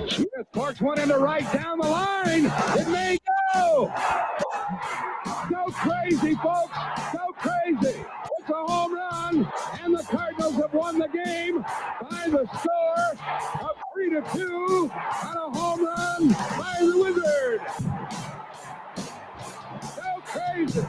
Smith corks one into right down the line. It may go. Go crazy, folks. Go crazy. It's a home run, and the Cardinals have won the game by the score of 3-2 on a home run by the Wizard. Go crazy.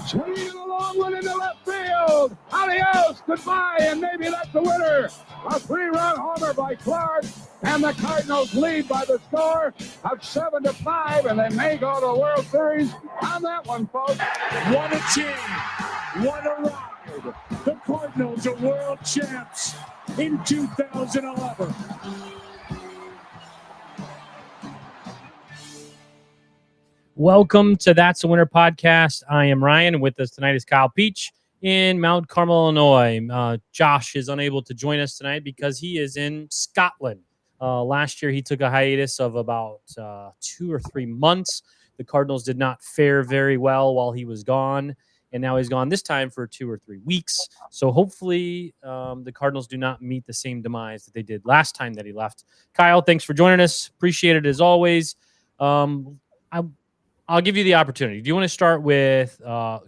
Swinging a long one into left field. Adios, goodbye, and maybe that's the winner. A 3-run homer by Clark, and the Cardinals lead by the score of 7-5, and they may go to the World Series on that one, folks. What a team. What a ride. The Cardinals are world champs in 2011. Welcome to That's a Winner podcast. I am Ryan. With us tonight is Kyle Peach in Mount Carmel, Illinois. Josh is unable to join us tonight because he is in Scotland. Last year, he took a hiatus of about 2 or 3 months. The Cardinals did not fare very well while he was gone, and now he's gone this time for 2 or 3 weeks. So hopefully the Cardinals do not meet the same demise that they did last time that he left. Kyle, thanks for joining us. Appreciate it as always. I'll give you the opportunity. Do you want to start with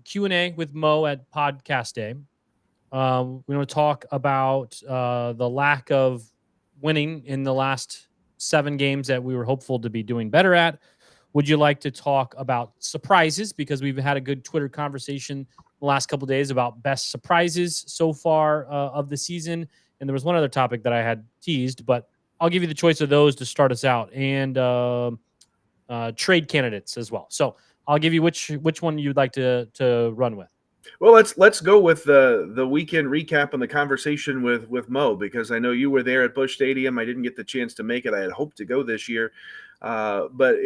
Q&A with Mo at Podcast Day? We want to talk about the lack of winning in the last 7 games that we were hopeful to be doing better at. Would you like to talk about surprises? Because we've had a good Twitter conversation the last couple of days about best surprises so far of the season. And there was one other topic that I had teased, but I'll give you the choice of those to start us out. And trade candidates as well. So I'll give you which one you'd like to run with. Well, let's go with the weekend recap and the conversation with Mo, because I know you were there at Busch Stadium. I didn't get the chance to make it. I had hoped to go this year, but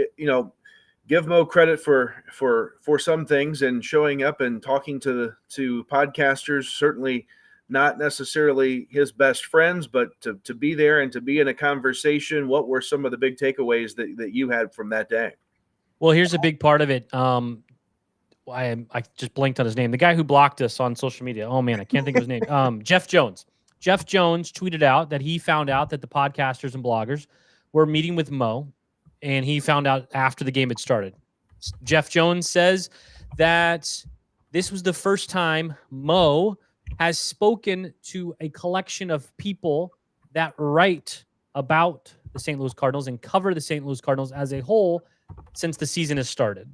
give Mo credit for some things, and showing up and talking to podcasters. Certainly not necessarily his best friends, but to be there and to be in a conversation. What were some of the big takeaways that you had from that day? Well, here's a big part of it. I just blanked on his name. The guy who blocked us on social media. Oh man, I can't think of his name. Jeff Jones. Jeff Jones tweeted out that he found out that the podcasters and bloggers were meeting with Mo, and he found out after the game had started. Jeff Jones says that this was the first time Mo has spoken to a collection of people that write about the St. Louis Cardinals and cover the St. Louis Cardinals as a whole since the season has started.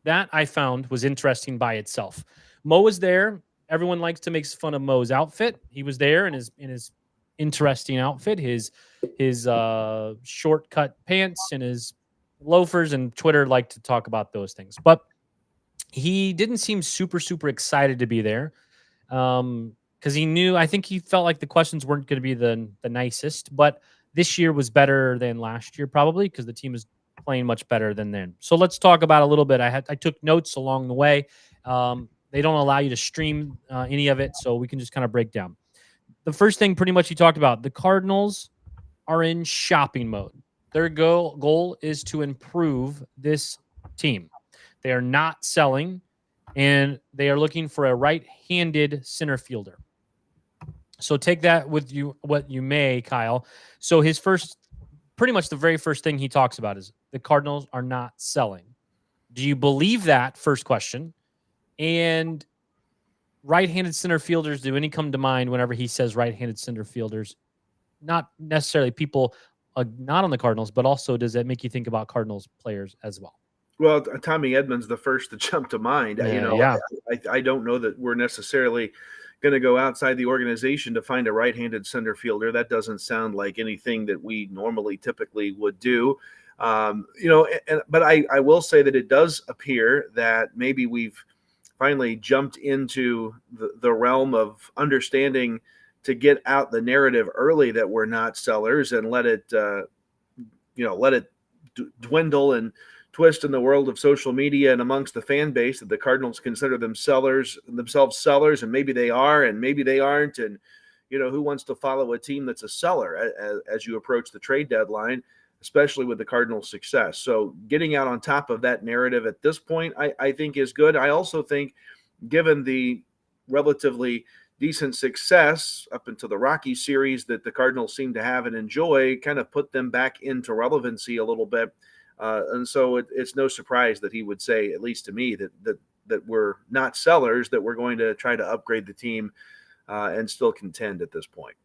That I found was interesting by itself. Mo was there. Everyone likes to make fun of Mo's outfit. He was there in his interesting outfit, his short-cut pants and his loafers, and Twitter liked to talk about those things. But he didn't seem super, super excited to be there. Because I think he felt like the questions weren't going to be the nicest, but this year was better than last year, probably because the team is playing much better than then. So let's talk about a little bit. I took notes along the way. They don't allow you to stream any of it, so we can just kind of break down. The first thing pretty much he talked about, the Cardinals are in shopping mode. Their goal is to improve this team. They are not selling, and they are looking for a right-handed center fielder. So take that with you, what you may, Kyle. So pretty much the very first thing he talks about is the Cardinals are not selling. Do you believe that? First question. And right-handed center fielders, do any come to mind whenever he says right-handed center fielders? Not necessarily people not on the Cardinals, but also does that make you think about Cardinals players as well? Well, Tommy Edman's the first to jump to mind. I don't know that we're necessarily going to go outside the organization to find a right-handed center fielder. That doesn't sound like anything that we normally typically would do. But I will say that it does appear that maybe we've finally jumped into the realm of understanding to get out the narrative early that we're not sellers, and let it dwindle and twist in the world of social media and amongst the fan base that the Cardinals consider themselves sellers, and maybe they are and maybe they aren't. And who wants to follow a team that's a seller as you approach the trade deadline, especially with the Cardinals' success? So getting out on top of that narrative at this point, I think is good. I also think, given the relatively decent success up until the Rockies series that the Cardinals seem to have and enjoy kind of put them back into relevancy a little bit. And so it's no surprise that he would say, at least to me, that we're not sellers, that we're going to try to upgrade the team and still contend at this point.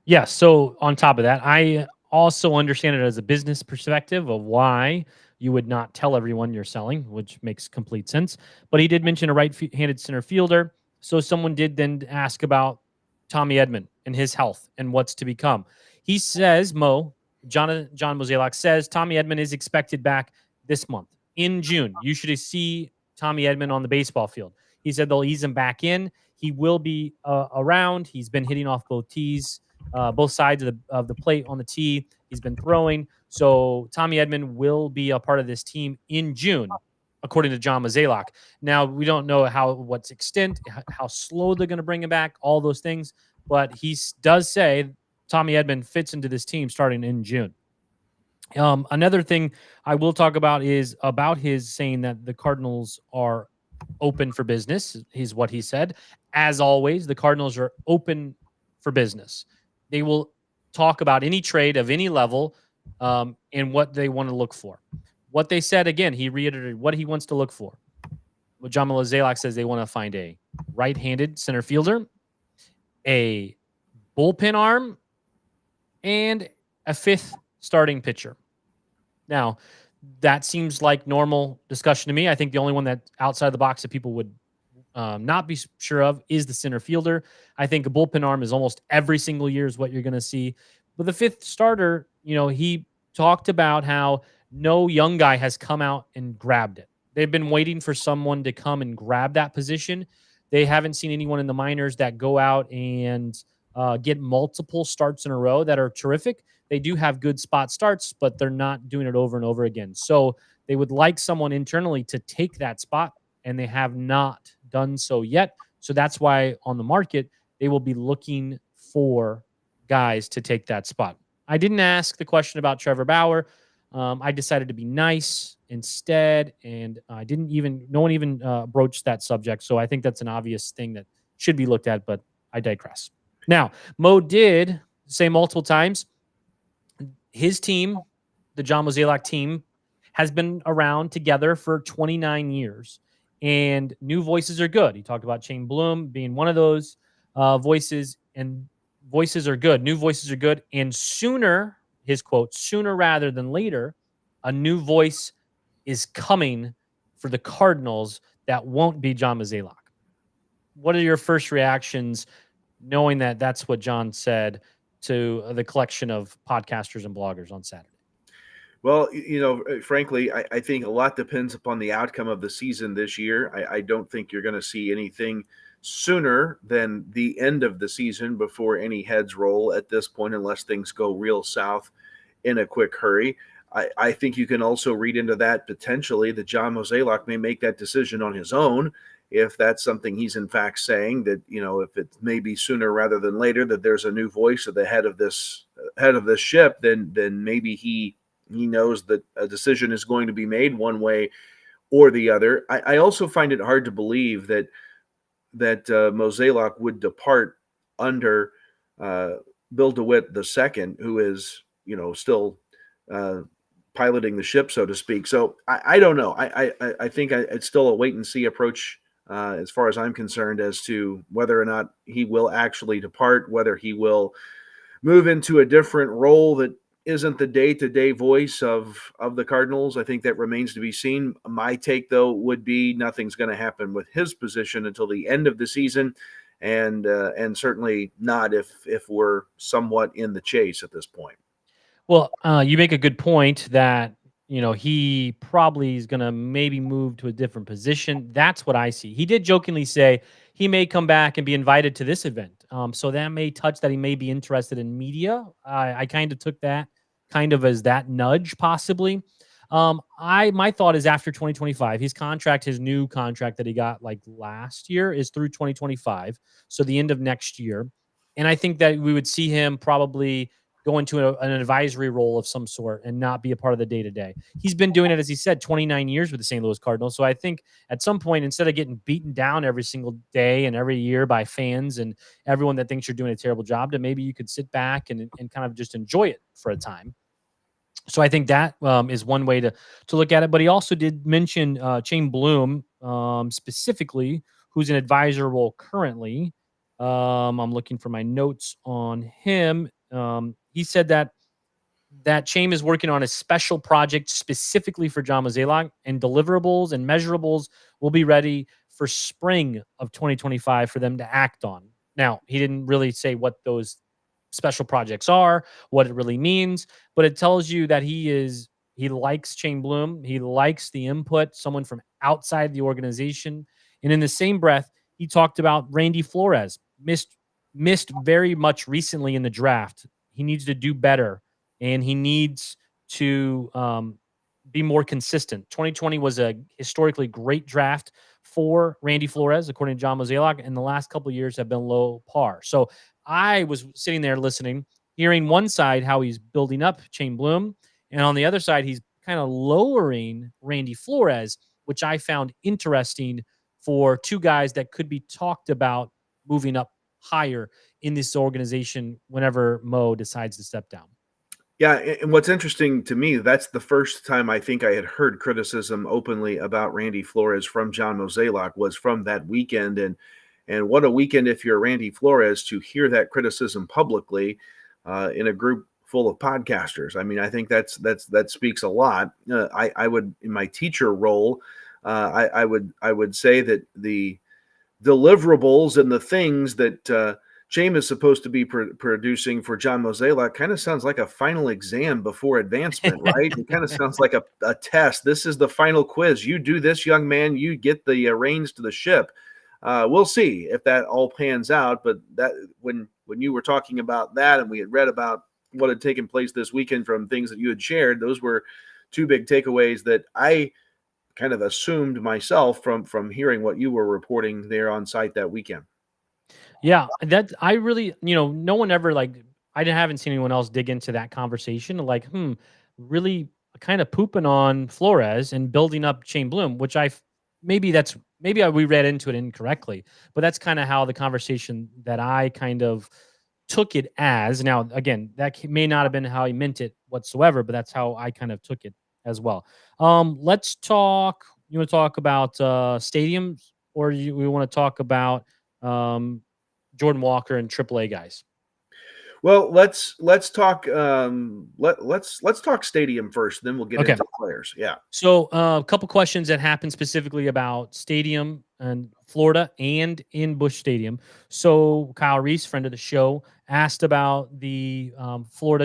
Yeah. So on top of that, I also understand it as a business perspective of why you would not tell everyone you're selling, which makes complete sense. But he did mention a right-handed center fielder. So someone did then ask about Tommy Edman and his health and what's to become. He says, John Mozeliak says Tommy Edman is expected back this month in June. You should see Tommy Edman on the baseball field. He said they'll ease him back in. He will be around. He's been hitting off both tees. Both sides of the plate on the tee. He's been throwing. So Tommy Edman will be a part of this team in June, according to John Mozeliak. Now, we don't know what's extent, how slow they're going to bring him back, all those things. But he does say Tommy Edman fits into this team starting in June. Another thing I will talk about is about his saying that the Cardinals are open for business, is what he said. As always, the Cardinals are open for business. They will talk about any trade of any level and what they want to look for. What they said, again, he reiterated what he wants to look for. What John Mozeliak says, they want to find a right-handed center fielder, a bullpen arm, and a fifth starting pitcher. Now, that seems like normal discussion to me. I think the only one that outside the box that people would not be sure of is the center fielder. I think a bullpen arm is almost every single year is what you're going to see. But the fifth starter, he talked about how no young guy has come out and grabbed it. They've been waiting for someone to come and grab that position. They haven't seen anyone in the minors that go out and get multiple starts in a row that are terrific. They do have good spot starts, but they're not doing it over and over again. So they would like someone internally to take that spot, and they have not done so yet. So that's why on the market, they will be looking for guys to take that spot. I didn't ask the question about Trevor Bauer. I decided to be nice instead, and no one even broached that subject. So I think that's an obvious thing that should be looked at, but I digress. Now, Mo did say multiple times, his team, the John Mozeliak team, has been around together for 29 years. And new voices are good. He talked about Shane Bloom being one of those voices, and voices are good. New voices are good. And sooner, his quote, sooner rather than later, a new voice is coming for the Cardinals that won't be John Mozeliak. What are your first reactions knowing that that's what John said to the collection of podcasters and bloggers on Saturday? Well, frankly, I think a lot depends upon the outcome of the season this year. I don't think you're going to see anything sooner than the end of the season before any heads roll at this point, unless things go real south in a quick hurry. I think you can also read into that potentially that John Mozeliak may make that decision on his own. If that's something he's in fact saying, that if it may be sooner rather than later that there's a new voice at the head of this ship, then maybe he knows that a decision is going to be made one way or the other. I also find it hard to believe that Mozeliak would depart under Bill DeWitt II, who is still piloting the ship, so to speak. So I don't know. I think it's still a wait and see approach as far as I'm concerned as to whether or not he will actually depart, whether he will move into a different role that isn't the day-to-day voice of the Cardinals. I think that remains to be seen. My take, though, would be nothing's going to happen with his position until the end of the season, and certainly not if we're somewhat in the chase at this point. Well, you make a good point that he probably is going to maybe move to a different position. That's what I see. He did jokingly say he may come back and be invited to this event. So that may touch that he may be interested in media. I kind of took that kind of as that nudge, possibly. My thought is after 2025, his new contract that he got like last year is through 2025. So the end of next year. And I think that we would see him probably go into an advisory role of some sort and not be a part of the day-to-day. He's been doing it, as he said, 29 years with the St. Louis Cardinals. So I think at some point, instead of getting beaten down every single day and every year by fans and everyone that thinks you're doing a terrible job, to maybe you could sit back and kind of just enjoy it for a time. So I think that is one way to look at it. But he also did mention Chaim Bloom specifically, who's an advisor role currently. I'm looking for my notes on him. He said that Chaim is working on a special project specifically for John Mozeliak, and deliverables and measurables will be ready for spring of 2025 for them to act on. Now, he didn't really say what those special projects are, what it really means, but it tells you that he likes Chaim Bloom. He likes the input, someone from outside the organization. And in the same breath, he talked about Randy Flores, missed very much recently in the draft. He needs to do better, and he needs to be more consistent. 2020 was a historically great draft for Randy Flores, according to John Mozeliak, and the last couple of years have been low par. So I was sitting there listening, hearing one side how he's building up Chaim Bloom, and on the other side, he's kind of lowering Randy Flores, which I found interesting for two guys that could be talked about moving up higher in this organization whenever Mo decides to step down. Yeah, and what's interesting to me, that's the first time I think I had heard criticism openly about Randy Flores from John Mozeliak was from that weekend. And what a weekend if you're Randy Flores to hear that criticism publicly in a group full of podcasters. I mean, I think that speaks a lot. I would, in my teacher role, I would say that the deliverables and the things that Chaim is supposed to be producing for John Mozeliak kind of sounds like a final exam before advancement, right? It kind of sounds like a test. This is the final quiz. You do this, young man, you get the reins to the ship. We'll see if that all pans out. But that when you were talking about that and we had read about what had taken place this weekend from things that you had shared, those were two big takeaways that I kind of assumed myself from hearing what you were reporting there on site that weekend. Yeah, that I really, no one ever I haven't seen anyone else dig into that conversation really kind of pooping on Flores and building up Chaim Bloom, which maybe we read into it incorrectly, but that's kind of how the conversation that I kind of took it as. Now, again, that may not have been how he meant it whatsoever, but that's how I kind of took it as well. Let's talk. You want to talk about stadiums, or we want to talk about Jordan Walker and AAA guys? Well, let's talk let's talk stadium first, then we'll get into players. Yeah. So a couple questions that happened specifically about stadium and Florida and in Busch Stadium. So Kyle Reese, friend of the show, asked about the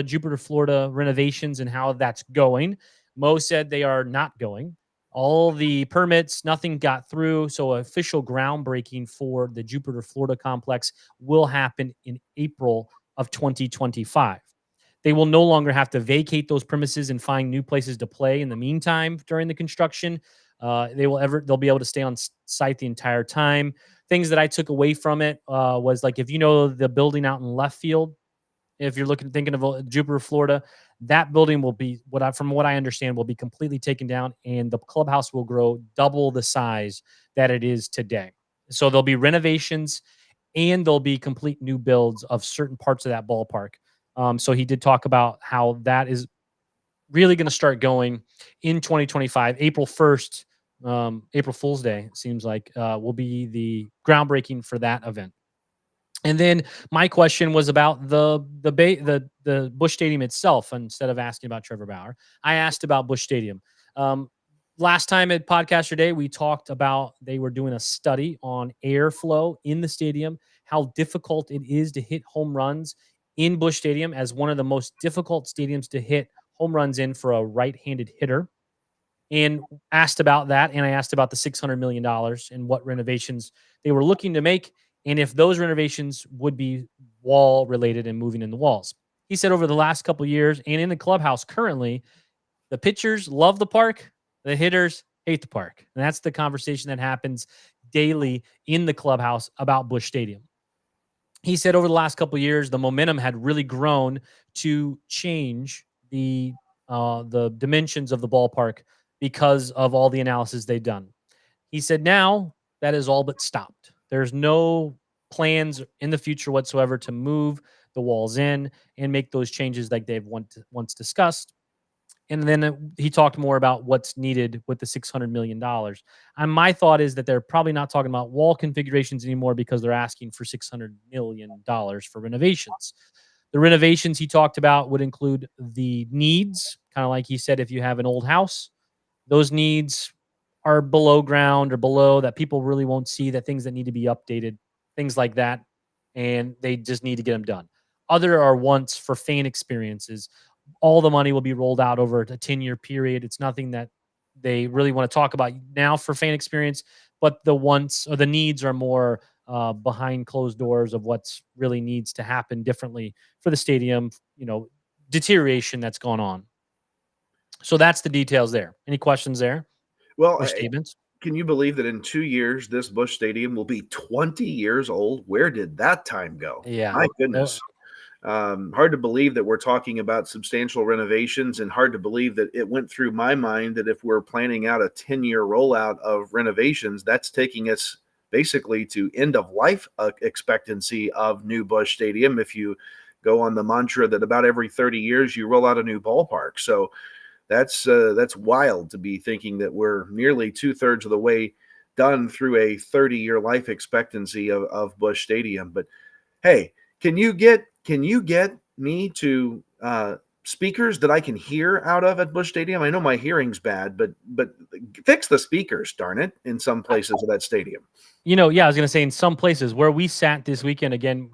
Jupiter, Florida renovations and how that's going. Mo said they are not going. All the permits, nothing got through. So official groundbreaking for the Jupiter, Florida complex will happen in April of 2025. They will no longer have to vacate those premises and find new places to play in the meantime during the construction. They'll be able to stay on site the entire time. Things that I took away from it was if you know the building out in left field, if you're thinking of Jupiter, Florida, that building will be from what I understand will be completely taken down, and the clubhouse will grow double the size that it is today. So there'll be renovations and there'll be complete new builds of certain parts of that ballpark. So he did talk about how that is really going to start going in 2025. April 1st, April Fool's Day, it seems like, will be the groundbreaking for that event. And then my question was about the Busch Stadium itself. Instead of asking about Trevor Bauer, I asked about Busch Stadium. Last time at Podcaster Day, we talked about they were doing a study on airflow in the stadium, how difficult it is to hit home runs in Busch Stadium as one of the most difficult stadiums to hit home runs in for a right-handed hitter. And asked about that, and I asked about the $600 million and what renovations they were looking to make, and if those renovations would be wall related and moving in the walls. He said over the last couple of years and in the clubhouse currently, the pitchers love the park, the hitters hate the park. And that's the conversation that happens daily in the clubhouse about Busch Stadium. he said over the last couple of years, the momentum had really grown to change the dimensions of the ballpark because of all the analysis they've done. He said now that is all but stopped. There's no plans in the future whatsoever to move the walls in and make those changes like they've once discussed. And then he talked more about what's needed with the $600 million. And my thought is that they're probably not talking about wall configurations anymore because they're asking for $600 million for renovations. The renovations he talked about would include the needs, kind of like he said, if you have an old house, those needs are below ground or below that people really won't see, that things that need to be updated, things like that. And they just need to get them done. Other are wants for fan experiences. All the money will be rolled out over a 10-year period. It's nothing that they really want to talk about now for fan experience, but the wants or the needs are more behind closed doors of what's really needs to happen differently for the stadium, deterioration that's gone on. So that's the details there. Any questions there Well, or statements? can you believe that in 2 years, this Busch Stadium will be 20 years old? Where did that time go? Yeah. My goodness. Hard to believe that we're talking about substantial renovations, and hard to believe that it went through my mind that if we're planning out a 10-year rollout of renovations, that's taking us basically to end of life expectancy of new Busch Stadium. If you go on the mantra that about every 30 years you roll out a new ballpark. So that's wild to be thinking that we're nearly 2/3 of the way done through a 30-year life expectancy of Busch Stadium. But hey, can you get me to speakers that I can hear out of at Busch Stadium? I know my hearing's bad, but fix the speakers, darn it, in some places of that stadium. Yeah, I was going to say in some places where we sat this weekend, again,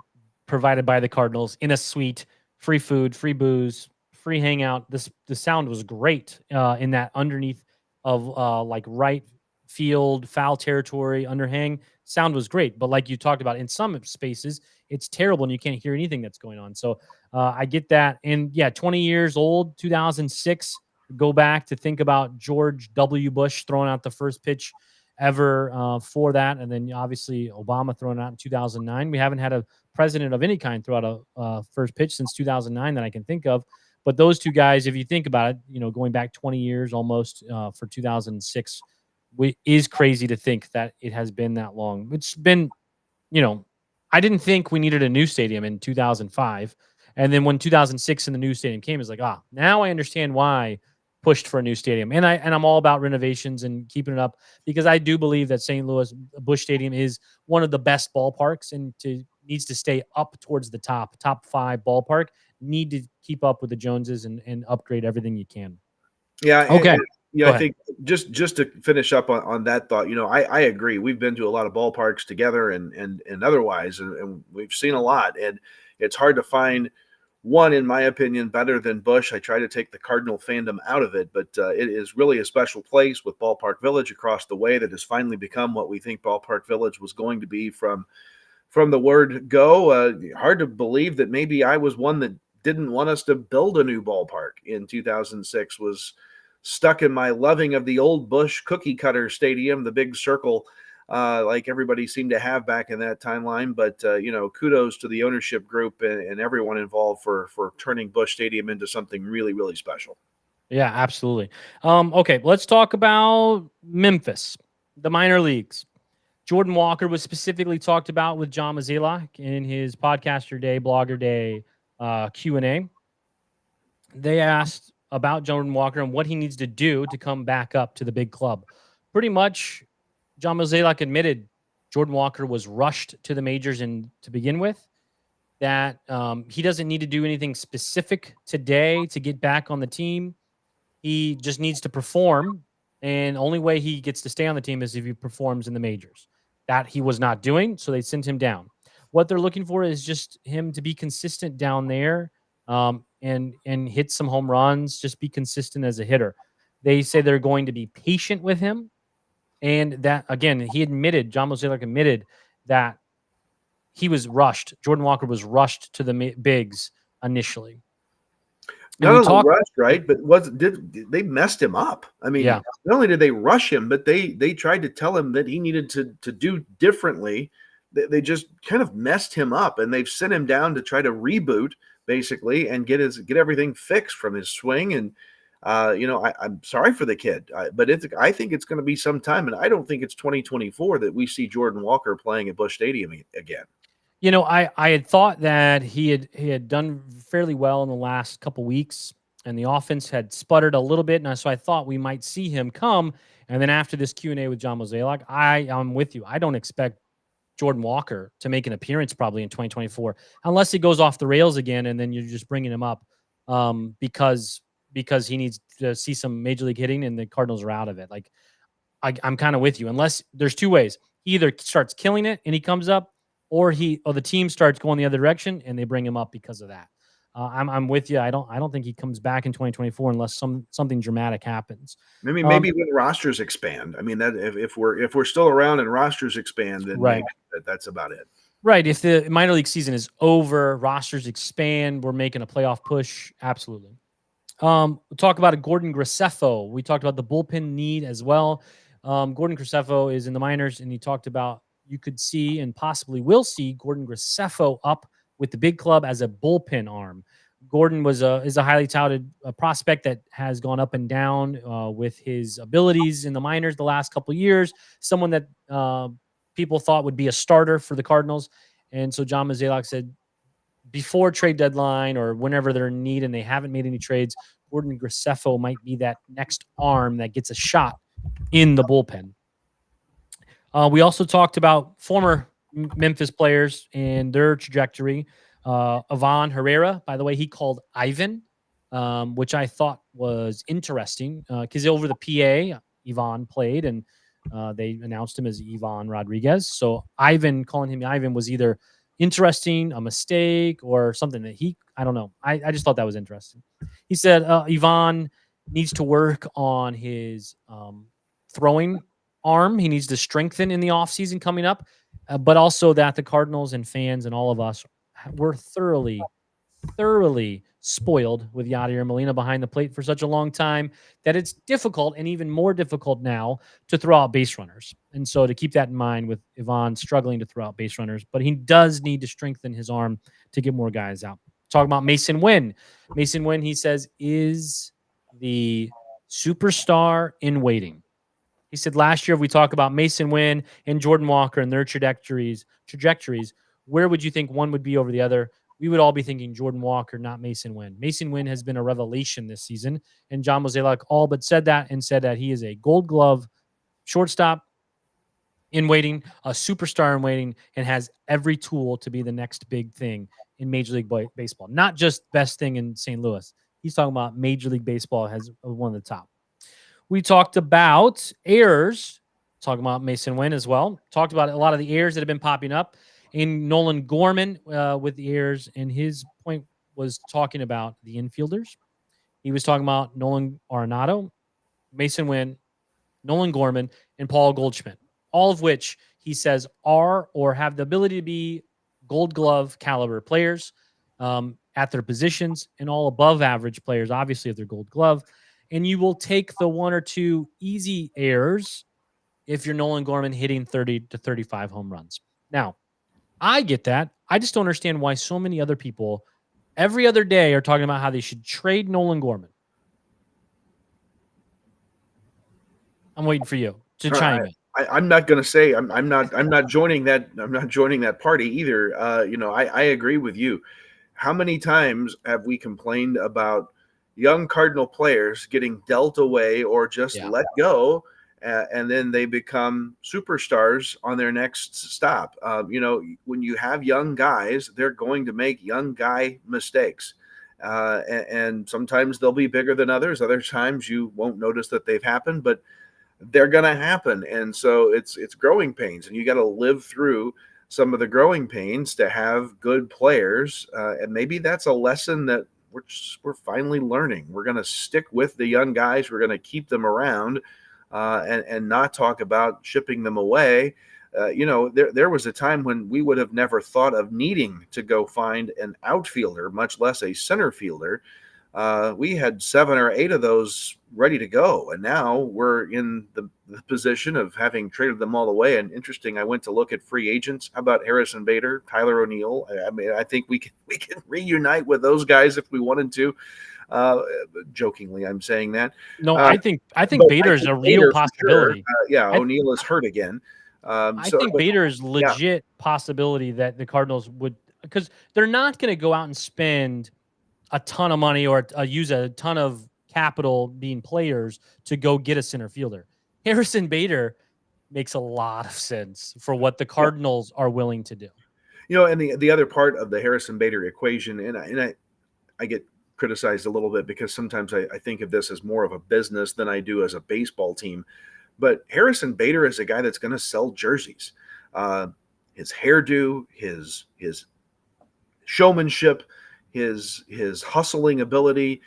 provided by the Cardinals in a suite, free food, free booze, free hangout. The sound was great in that underneath of like right field, foul territory, underhang. Sound was great. But like you talked about, in some spaces, it's terrible and you can't hear anything that's going on. So I get that. And yeah, 20 years old, 2006. Go back to think about George W. Bush throwing out the first pitch ever for that. And then obviously Obama throwing out in 2009. We haven't had a president of any kind throw out a first pitch since 2009 that I can think of. But those two guys, if you think about it, going back 20 years almost for 2006, is crazy to think that it has been that long. It's been, I didn't think we needed a new stadium in 2005. And then when 2006 and the new stadium came, it's like, now I understand why pushed for a new stadium. And I'm all about renovations and keeping it up because I do believe that St. Louis Busch Stadium is one of the best ballparks and needs to stay up towards the top 5 ballpark. Need to keep up with the Joneses and upgrade everything you can. Yeah. Okay. I think just to finish up on that thought, I agree. We've been to a lot of ballparks together and otherwise, and we've seen a lot. And it's hard to find one, in my opinion, better than Busch. I try to take the Cardinal fandom out of it, but it is really a special place with Ballpark Village across the way that has finally become what we think Ballpark Village was going to be from the word go. Hard to believe that maybe I was one that didn't want us to build a new ballpark in 2006, was stuck in my loving of the old Busch cookie cutter stadium, the big circle, like everybody seemed to have back in that timeline. But, kudos to the ownership group and everyone involved for turning Busch Stadium into something really, really special. Yeah, absolutely. Okay, let's talk about Memphis, the minor leagues. Jordan Walker was specifically talked about with John Mozeliak in his Podcaster Day, Blogger Day Q&A. They asked about Jordan Walker and what he needs to do to come back up to the big club. Pretty much, John Mozeliak admitted Jordan Walker was rushed to the majors to begin with, that he doesn't need to do anything specific today to get back on the team. He just needs to perform, and only way he gets to stay on the team is if he performs in the majors. That he was not doing, so they sent him down. What they're looking for is just him to be consistent down there and hit some home runs, just be consistent as a hitter. They say they're going to be patient with him. And that, again, John Mozeliak admitted that he was rushed. Jordan Walker was rushed to the bigs initially. Not only rushed, right? But they messed him up? I mean, yeah. Not only did they rush him, but they tried to tell him that he needed to do differently they just kind of messed him up, and they've sent him down to try to reboot basically and get everything fixed from his swing. And I'm sorry for the kid, but I think it's going to be some time, and I don't think it's 2024 that we see Jordan Walker playing at Busch Stadium again. I had thought that he had done fairly well in the last couple weeks, and the offense had sputtered a little bit, and so I thought we might see him come. And then after this Q&A with John Mozeliak, I'm with you. I don't expect Jordan Walker to make an appearance probably in 2024, unless he goes off the rails again, and then you're just bringing him up because he needs to see some major league hitting, and the Cardinals are out of it. Like I'm kind of with you. Unless there's two ways: he either starts killing it and he comes up, or the team starts going the other direction and they bring him up because of that. I'm with you. I don't think he comes back in 2024 unless something dramatic happens. Maybe when rosters expand. I mean, that if we're still around and rosters expand, then right. Maybe that's about it. Right. If the minor league season is over, rosters expand, we're making a playoff push. Absolutely. We'll talk about Gordon Graceffo. We talked about the bullpen need as well. Gordon Graceffo is in the minors, and he talked about you could see and possibly will see Gordon Graceffo up with the big club as a bullpen arm. Gordon is a highly touted prospect that has gone up and down with his abilities in the minors the last couple of years. Someone that people thought would be a starter for the Cardinals. And so John Mozeliak said before trade deadline or whenever they're in need and they haven't made any trades, Gordon Graceffo might be that next arm that gets a shot in the bullpen. We also talked about former Memphis players and their trajectory. Ivan Herrera, by the way, he called Ivan, which I thought was interesting because over the PA, Ivan played and they announced him as Ivan Rodriguez. So Ivan, calling him Ivan was either interesting, a mistake, or something that I don't know. I just thought that was interesting. He said Ivan needs to work on his throwing arm. He needs to strengthen in the offseason coming up, but also that the Cardinals and fans and all of us were thoroughly spoiled with Yadier Molina behind the plate for such a long time that it's difficult, and even more difficult now, to throw out base runners. And so to keep that in mind with Ivan struggling to throw out base runners, but he does need to strengthen his arm to get more guys out. Talking about Mason Wynn. Mason Wynn, he says, is the superstar in waiting. He said last year, if we talk about Mason Wynn and Jordan Walker and their trajectories, where would you think one would be over the other? We would all be thinking Jordan Walker, not Mason Wynn. Mason Wynn has been a revelation this season, and John Mozeliak all but said that, and said that he is a Gold Glove shortstop in waiting, a superstar in waiting, and has every tool to be the next big thing in Major League Baseball. Not just best thing in St. Louis. He's talking about Major League Baseball has one of the top. We talked about errors, talking about Mason Wynn as well. Talked about a lot of the errors that have been popping up. In Nolan Gorman with the errors, and his point was talking about the infielders. He was talking about Nolan Arenado, Mason Wynn, Nolan Gorman, and Paul Goldschmidt, all of which he says are or have the ability to be Gold Glove caliber players at their positions, and all above average players, obviously, at their Gold Glove. And you will take the one or two easy errors if you're Nolan Gorman hitting 30 to 35 home runs. Now, I get that. I just don't understand why so many other people every other day are talking about how they should trade Nolan Gorman. I'm waiting for you to chime in. I'm not going to say I'm not joining that. I'm not joining that party either. I agree with you. How many times have we complained about young Cardinal players getting dealt away or just let go, and then they become superstars on their next stop? When you have young guys, they're going to make young guy mistakes. And sometimes they'll be bigger than others. Other times you won't notice that they've happened, but they're going to happen. And so it's growing pains, and you got to live through some of the growing pains to have good players. And maybe that's a lesson that we're finally learning. We're going to stick with the young guys. We're going to keep them around and not talk about shipping them away. There was a time when we would have never thought of needing to go find an outfielder, much less a center fielder. we had 7 or 8 of those ready to go, and now we're in the position of having traded them all away. And interesting, I went to look at free agents. How about Harrison Bader, Tyler O'Neill? I mean, I think we can reunite with those guys if we wanted to. Jokingly, I'm saying that. No, I think Bader is a real possibility. Sure. O'Neill is hurt again. I think Bader is legit possibility that the Cardinals would, because they're not going to go out and spend a ton of money or use a ton of capital being players to go get a center fielder. Harrison Bader makes a lot of sense for what the Cardinals are willing to do. And the other part of the Harrison Bader equation, and I get criticized a little bit because sometimes I think of this as more of a business than I do as a baseball team. But Harrison Bader is a guy that's going to sell jerseys. His hairdo, his showmanship, his hustling ability,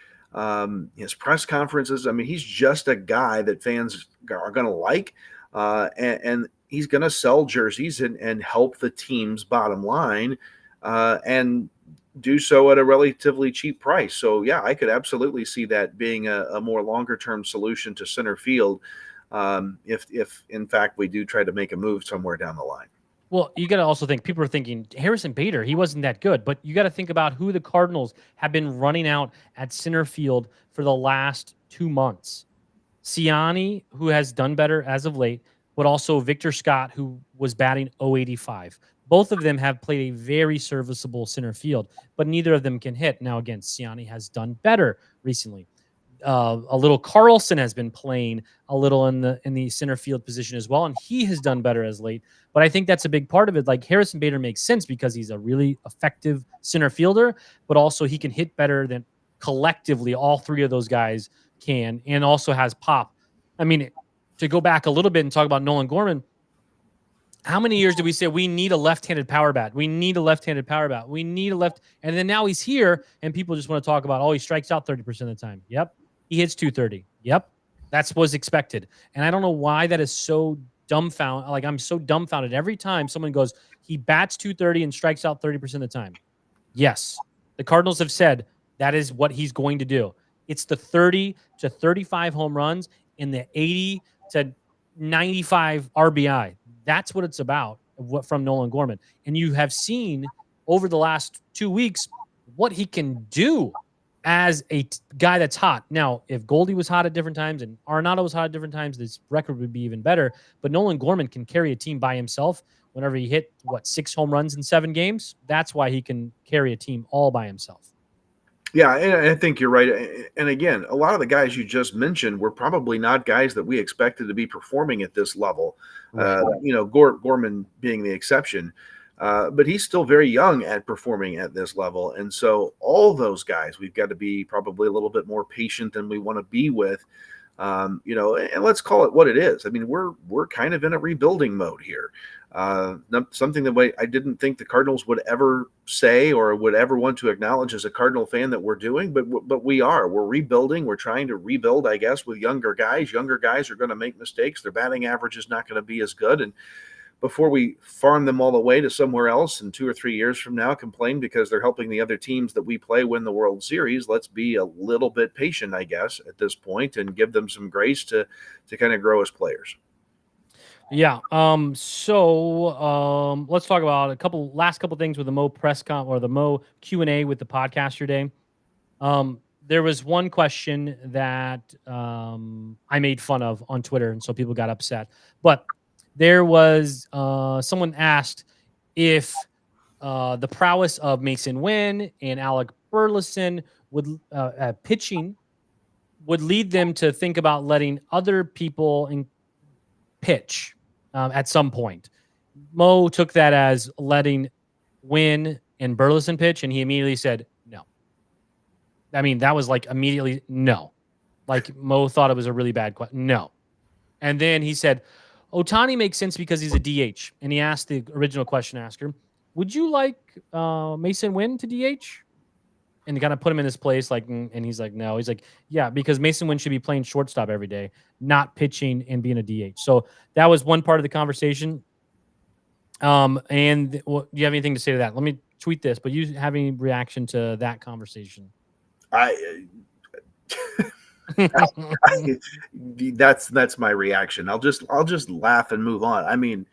his press conferences. I mean, he's just a guy that fans are going to like, and he's going to sell jerseys and help the team's bottom line, and do so at a relatively cheap price. So, yeah, I could absolutely see that being a more longer-term solution to center field, if in fact we do try to make a move somewhere down the line. Well, you got to also think, people are thinking Harrison Bader, he wasn't that good, but you got to think about who the Cardinals have been running out at center field for the last 2 months. Ciani, who has done better as of late, but also Victor Scott, who was batting .085. Both of them have played a very serviceable center field, but neither of them can hit. Now, again, Ciani has done better recently. A little Carlson has been playing a little in the center field position as well, and he has done better as late. But I think that's a big part of it. Like, Harrison Bader makes sense because he's a really effective center fielder, but also he can hit better than collectively all three of those guys can, and also has pop. I mean, to go back a little bit and talk about Nolan Gorman, how many years did we say we need a left-handed power bat? We need a left-handed power bat. We need a left. And then now he's here, and people just want to talk about, oh, he strikes out 30% of the time. Yep. He hits 230. Yep. That's what's expected. And I don't know why that is so dumbfounded. Like, I'm so dumbfounded every time someone goes, he bats 230 and strikes out 30% of the time. Yes. The Cardinals have said that is what he's going to do. It's the 30 to 35 home runs and the 80 to 95 RBI. That's what it's about from Nolan Gorman. And you have seen over the last 2 weeks what he can do as a guy that's hot. Now, if Goldie was hot at different times and Arenado was hot at different times, this record would be even better. But Nolan Gorman can carry a team by himself whenever he hit, 6 home runs in 7 games. That's why he can carry a team all by himself. Yeah, and I think you're right. And again, a lot of the guys you just mentioned were probably not guys that we expected to be performing at this level. Right. Gorman being the exception. But he's still very young at performing at this level. And so all those guys, we've got to be probably a little bit more patient than we want to be with, and let's call it what it is. I mean, we're kind of in a rebuilding mode here. Something that I didn't think the Cardinals would ever say or would ever want to acknowledge as a Cardinal fan that we're doing, but we are. We're rebuilding. We're trying to rebuild, I guess, with younger guys. Younger guys are going to make mistakes. Their batting average is not going to be as good. And before we farm them all the way to somewhere else in 2 or 3 years from now, complain because they're helping the other teams that we play win the World Series, let's be a little bit patient, I guess, at this point and give them some grace to kind of grow as players. Yeah. So let's talk about last couple things with the Mo press or the Mo Q&A with the podcast today. There was one question that I made fun of on Twitter, and so people got upset. But there was someone asked if the prowess of Mason Wynn and Alec Burleson would pitching would lead them to think about letting other people pitch at some point. Mo took that as letting Wynn and Burleson pitch, and he immediately said no. I mean, that was like immediately no. Like, Mo thought it was a really bad question. No. And then he said, Ohtani makes sense because he's a DH. And he asked the original question asker, would you like Mason Wynn to DH? And kind of put him in his place, and he's like, no. He's like, yeah, because Mason Wynn should be playing shortstop every day, not pitching and being a DH. So that was one part of the conversation. And do you have anything to say to that? Let me tweet this, but you have any reaction to that conversation? That's my reaction. I'll just laugh and move on. I mean,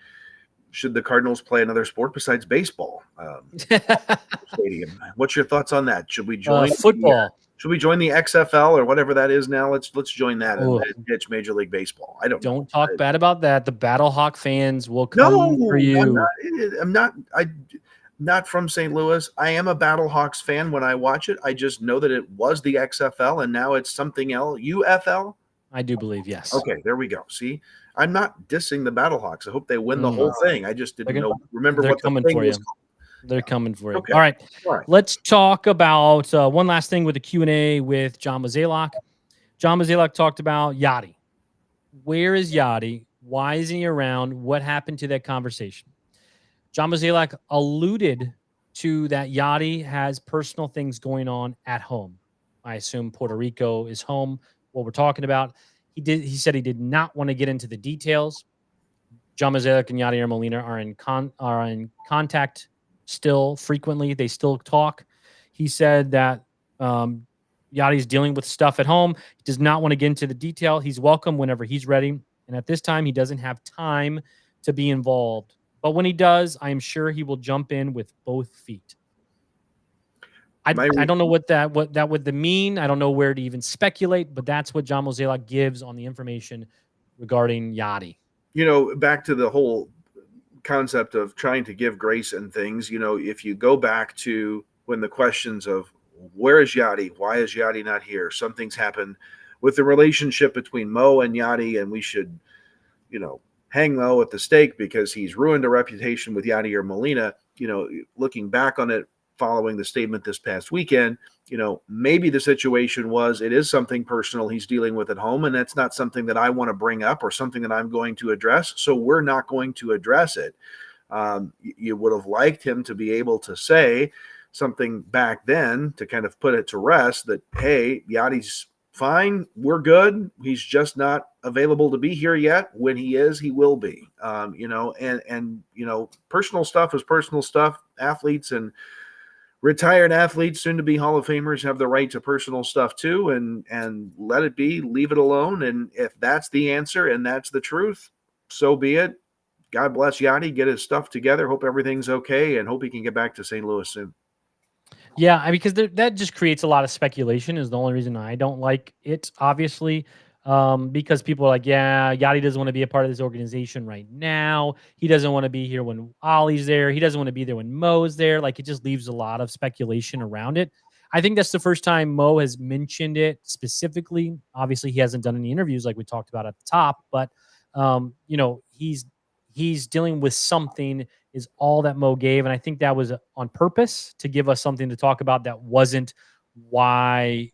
should the Cardinals play another sport besides baseball? Stadium. What's your thoughts on that? Should we join football? Should we join the XFL or whatever that is now? Let's join that and ditch Major League Baseball. I don't know. Talk bad about that. The Battlehawk fans will come for you. I'm not from St. Louis. I am a Battlehawks fan when I watch it. I just know that it was the XFL and now it's something else. UFL? I do believe, yes. Okay, there we go. See, I'm not dissing the Battlehawks. I hope they win the whole thing. I just didn't remember what the thing was called. They're coming for you. Okay. All right. Let's talk about one last thing with the Q&A with John Mozeliak. John Mozeliak talked about Yachty. Where is Yachty? Why isn't he around? What happened to that conversation? John Mozeliak alluded to that Yachty has personal things going on at home. I assume Puerto Rico is home, what we're talking about. He said he did not want to get into the details. John Mozeliak and Yadier Molina are in contact still frequently. They still talk. He said that Yachty's dealing with stuff at home. He does not want to get into the detail. He's welcome whenever he's ready. And at this time, he doesn't have time to be involved. But when he does, I am sure he will jump in with both feet. I don't know what that would mean. I don't know where to even speculate, but that's what John Mozeliak gives on the information regarding Yachty. You know, back to the whole concept of trying to give grace and things, you know, if you go back to when the questions of where is Yachty? Why is Yachty not here? Something's happened with the relationship between Mo and Yachty, and we should, you know, hang Mo at the stake because he's ruined a reputation with Yachty or Molina. You know, looking back on it, following the statement this past weekend, you know, maybe the situation was it is something personal he's dealing with at home, and that's not something that I want to bring up or something that I'm going to address. So we're not going to address it. You would have liked him to be able to say something back then to kind of put it to rest that, hey, Yachty's fine. We're good. He's just not available to be here yet. When he is, he will be, you know, and, you know, personal stuff is personal stuff. Athletes and retired athletes, soon to be Hall of Famers, have the right to personal stuff too, and let it be, leave it alone. And if that's the answer and that's the truth, so be it. God bless Yachty, get his stuff together. Hope everything's okay and hope he can get back to St. Louis soon. Yeah, because that just creates a lot of speculation is the only reason I don't like it, obviously. Because people are like, yeah, Yachty doesn't want to be a part of this organization right now. He doesn't want to be here when Ollie's there. He doesn't want to be there when Mo's there. Like, it just leaves a lot of speculation around it. I think that's the first time Mo has mentioned it specifically. Obviously, he hasn't done any interviews like we talked about at the top, but you know, he's dealing with something is all that Mo gave. And I think that was on purpose to give us something to talk about that wasn't why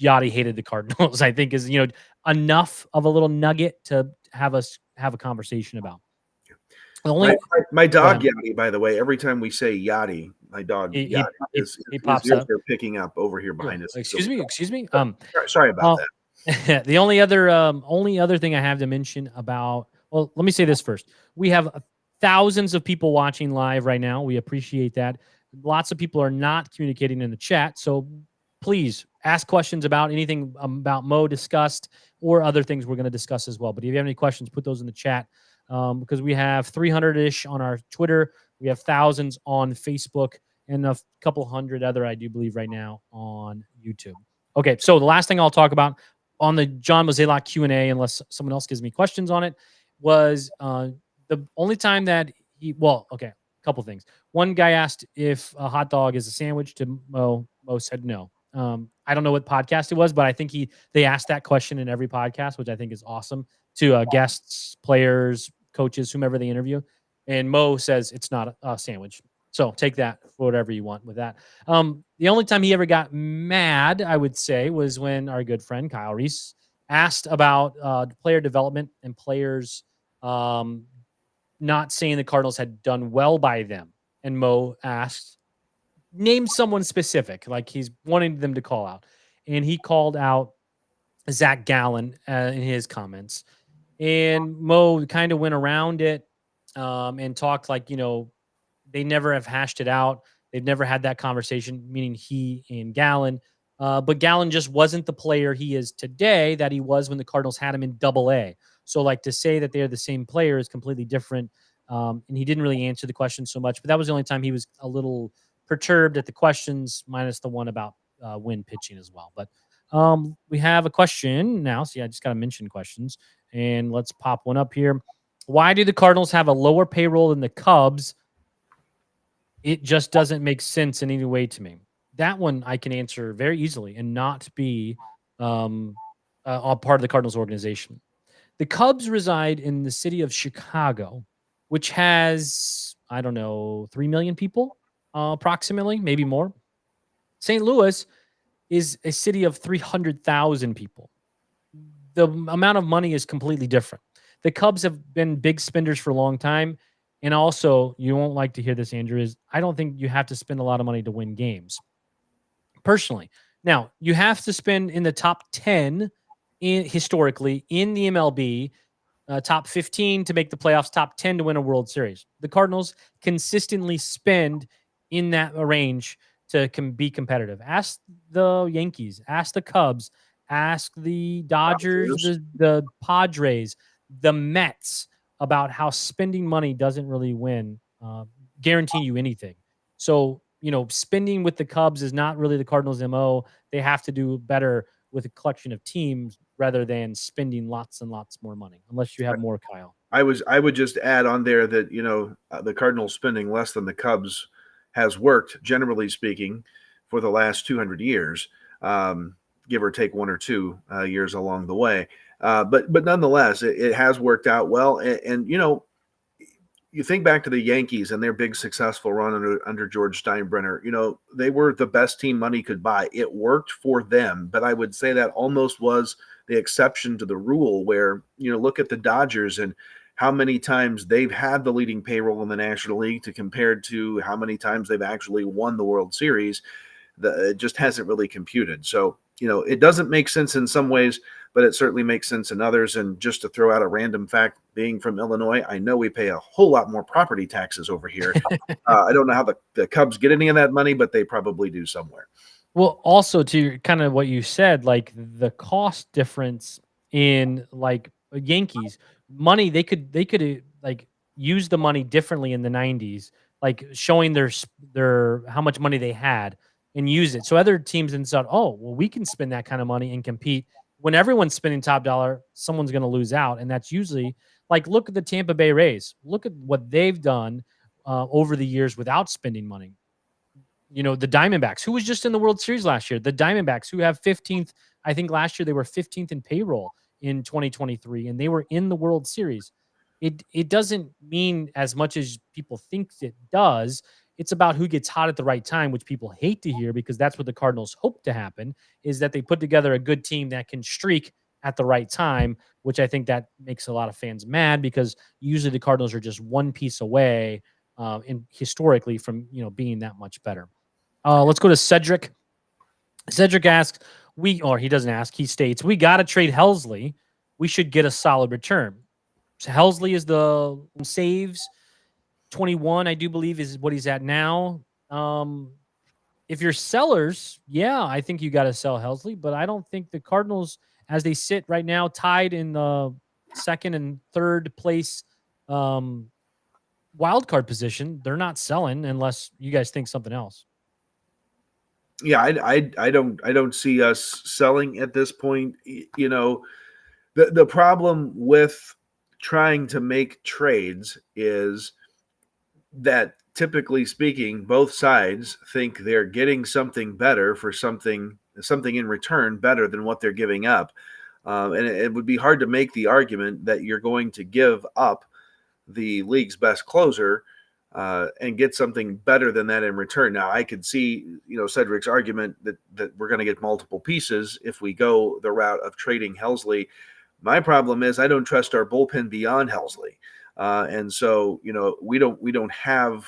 Yachty hated the Cardinals, I think is, you know, enough of a little nugget to have us have a conversation about. My dog Yachty, by the way, every time we say Yachty, my dog Yachty he pops up. They're picking up over here behind us. Excuse me. Sorry about that. The only other thing I have to mention about, well, let me say this first. We have thousands of people watching live right now. We appreciate that. Lots of people are not communicating in the chat, so please ask questions about anything about Mo discussed or other things we're going to discuss as well. But if you have any questions, put those in the chat because we have 300-ish on our Twitter. We have thousands on Facebook and a couple hundred other, I do believe, right now on YouTube. Okay, so the last thing I'll talk about on the John Mozeliak Q&A, unless someone else gives me questions on it, was the only time that a couple things. One guy asked if a hot dog is a sandwich to Mo. Mo said no. I don't know what podcast it was, but I think they asked that question in every podcast, which I think is awesome, to guests, players, coaches, whomever they interview. And Mo says it's not a sandwich. So take that for whatever you want with that. The only time he ever got mad, I would say, was when our good friend Kyle Reese asked about player development and players not saying the Cardinals had done well by them. And Mo asked, name someone specific, like he's wanting them to call out. And he called out Zach Gallen in his comments. And Mo kind of went around it and talked like, you know, they never have hashed it out. They've never had that conversation, meaning he and Gallen. But Gallen just wasn't the player he is today that he was when the Cardinals had him in Double-A. So, like, to say that they're the same player is completely different. And he didn't really answer the question so much, but that was the only time he was a little perturbed at the questions, minus the one about Wynn pitching as well. But we have a question now. See, I just got to mention questions, and let's pop one up here. Why do the Cardinals have a lower payroll than the Cubs? It just doesn't make sense in any way to me. That one I can answer very easily and not be a part of the Cardinals organization. The Cubs reside in the city of Chicago, which has, I don't know, 3 million people, approximately, maybe more. St. Louis is a city of 300,000 people. The amount of money is completely different. The Cubs have been big spenders for a long time. And also, you won't like to hear this, Andrew, is I don't think you have to spend a lot of money to win games. Personally. Now, you have to spend in the top 10 historically in the MLB, top 15 to make the playoffs, top 10 to win a World Series. The Cardinals consistently spend in that range to be competitive. Ask the Yankees, ask the Cubs, ask the Dodgers, the Padres, the Mets about how spending money doesn't really guarantee you anything. So, spending with the Cubs is not really the Cardinals' MO. They have to do better with a collection of teams rather than spending lots and lots more money, unless you have more, Kyle. I would just add on there that, the Cardinals spending less than the Cubs has worked, generally speaking, for the last 200 years, give or take 1 or 2 years along the way. But nonetheless, it has worked out well. And you think back to the Yankees and their big successful run under George Steinbrenner. They were the best team money could buy. It worked for them, but I would say that almost was the exception to the rule where, look at the Dodgers and how many times they've had the leading payroll in the National League compared to how many times they've actually won the World Series. It just hasn't really computed. So, it doesn't make sense in some ways, but it certainly makes sense in others. And just to throw out a random fact, being from Illinois, I know we pay a whole lot more property taxes over here. I don't know how the Cubs get any of that money, but they probably do somewhere. Well, also to kind of what you said, like the cost difference in like Yankees money, they could like use the money differently in the 90s, like showing their how much money they had and use it. So other teams then thought, oh, well, we can spend that kind of money and compete. When everyone's spending top dollar, someone's going to lose out. And that's usually like, look at the Tampa Bay Rays. Look at what they've done over the years without spending money. The Diamondbacks, who was just in the World Series last year, the Diamondbacks, who have 15th, I think last year they were 15th in payroll in 2023, and they were in the World Series. It doesn't mean as much as people think it does. It's about who gets hot at the right time, which people hate to hear because that's what the Cardinals hope to happen, is that they put together a good team that can streak at the right time, which I think that makes a lot of fans mad because usually the Cardinals are just one piece away historically from being that much better. Let's go to Cedric. Cedric asks, he doesn't ask, he states, we got to trade Helsley. We should get a solid return. So Helsley is the saves 21, I do believe, is what he's at now. If you're sellers, yeah, I think you got to sell Helsley, but I don't think the Cardinals, as they sit right now, tied in the second and third place wild card position, they're not selling unless you guys think something else. Yeah, I don't see us selling at this point. The problem with trying to make trades is that typically speaking, both sides think they're getting something better for something in return better than what they're giving up. And it would be hard to make the argument that you're going to give up the league's best closer and get something better than that in return. Now, I could see, Cedric's argument that we're going to get multiple pieces if we go the route of trading Helsley. My problem is I don't trust our bullpen beyond Helsley. And so, we don't have,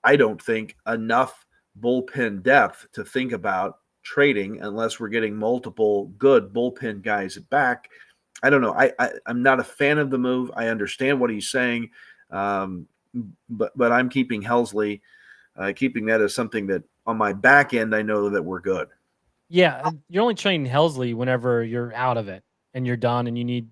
I don't think, enough bullpen depth to think about trading unless we're getting multiple good bullpen guys back. I don't know. I'm not a fan of the move. I understand what he's saying. But I'm keeping Helsley, keeping that as something that on my back end, I know that we're good. Yeah, you're only trading Helsley whenever you're out of it and you're done, and you need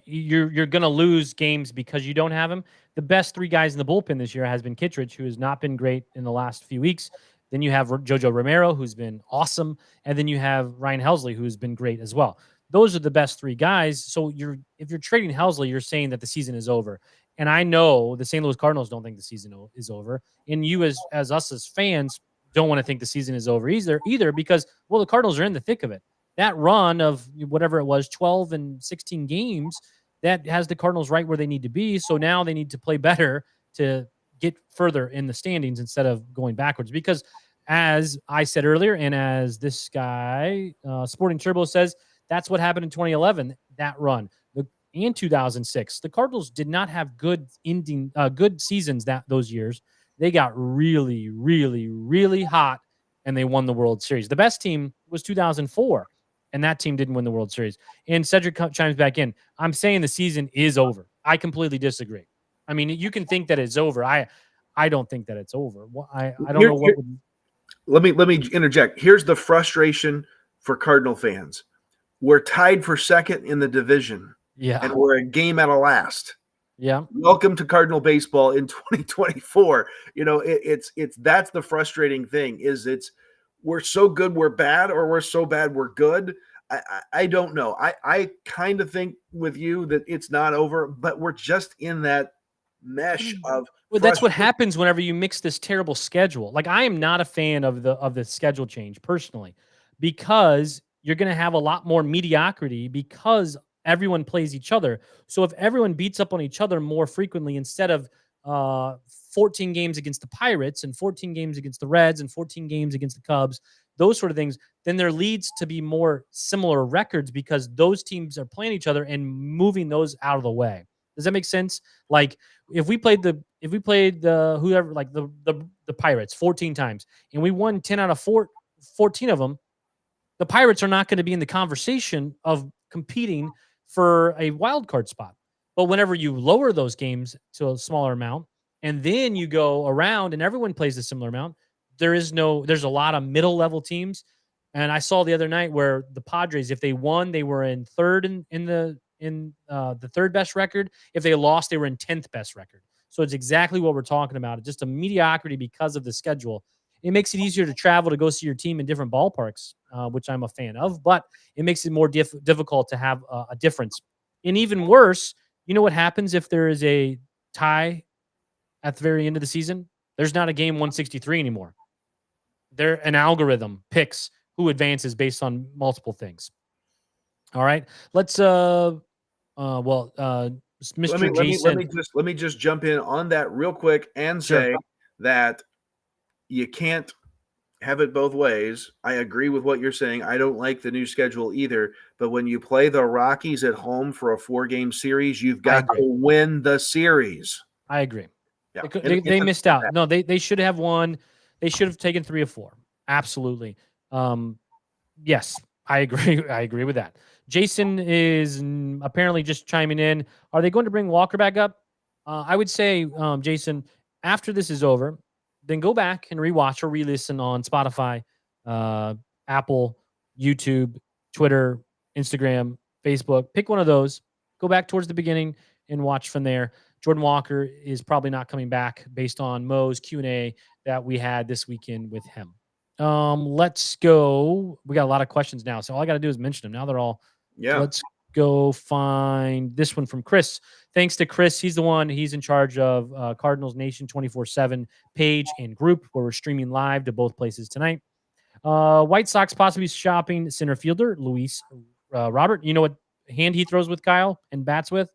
you're gonna lose games because you don't have him. The best three guys in the bullpen this year has been Kittredge, who has not been great in the last few weeks. Then you have Jojo Romero, who's been awesome, and then you have Ryan Helsley, who's been great as well. Those are the best three guys. So if you're trading Helsley, you're saying that the season is over. And I know the St. Louis Cardinals don't think the season is over, and you as us as fans don't want to think the season is over either because, well, the Cardinals are in the thick of it. That run of whatever it was, 12 and 16 games, that has the Cardinals right where they need to be. So now they need to play better to get further in the standings instead of going backwards. Because as I said earlier, and as this guy, Sporting Turbo says, that's what happened in 2011, that run. And 2006, the Cardinals did not have good seasons those years. They got really, really, really hot, and they won the World Series. The best team was 2004, and that team didn't win the World Series. And Cedric chimes back in. I'm saying the season is over. I completely disagree. I mean, you can think that it's over. I don't think that it's over. I don't know what would. Let me interject. Here's the frustration for Cardinal fans. We're tied for second in the division. Yeah. And we're a game out of last. Yeah. Welcome to Cardinal baseball in 2024. It's that's the frustrating thing is we're so good we're bad, or we're so bad we're good. I don't know. I kind of think with you that it's not over, but we're just in that mesh of. Well, that's what happens whenever you mix this terrible schedule. Like, I am not a fan of the schedule change personally, because you're going to have a lot more mediocrity because everyone plays each other. So if everyone beats up on each other more frequently, instead of 14 games against the Pirates and 14 games against the Reds and 14 games against the Cubs, those sort of things, then there leads to be more similar records because those teams are playing each other and moving those out of the way. Does that make sense? Like, if we played the whoever, like the Pirates 14 times and we won 10 out of 14 of them, the Pirates are not going to be in the conversation of competing for a wild card spot. But whenever you lower those games to a smaller amount and then you go around and everyone plays a similar amount, there's a lot of middle level teams. And I saw the other night where the Padres, if they won, they were in third in the third best record. If they lost, they were in 10th best record. So it's exactly what we're talking about. It's just a mediocrity because of the schedule. It makes it easier to travel to go see your team in different ballparks, which I'm a fan of, but it makes it more difficult to have a difference. And even worse, you know what happens if there is a tie at the very end of the season? There's not a game 163 anymore. An algorithm picks who advances based on multiple things. All right, let's Mr. Jason. Let me just jump in on that real quick and say that you can't have it both ways. I agree with what you're saying. I don't like the new schedule either. But when you play the Rockies at home for a 4-game series, you've got to win the series. I agree. Yeah. They missed out. No, they should have won. They should have taken 3 or 4. Absolutely. Yes, I agree. I agree with that. Jason is apparently just chiming in. Are they going to bring Walker back up? I would say, Jason, after this is over, then go back and rewatch or re-listen on Spotify, Apple, YouTube, Twitter, Instagram, Facebook. Pick one of those. Go back towards the beginning and watch from there. Jordan Walker is probably not coming back based on Mo's Q&A that we had this weekend with him. Let's go. We got a lot of questions now, so all I got to do is mention them. Now they're all. Yeah. So let's go find this one from Chris. Thanks to Chris. He's in charge of Cardinals Nation 24/7 page and group, where we're streaming live to both places tonight. White Sox possibly shopping center fielder Luis Robert. You know what hand he throws with Kyle and bats with?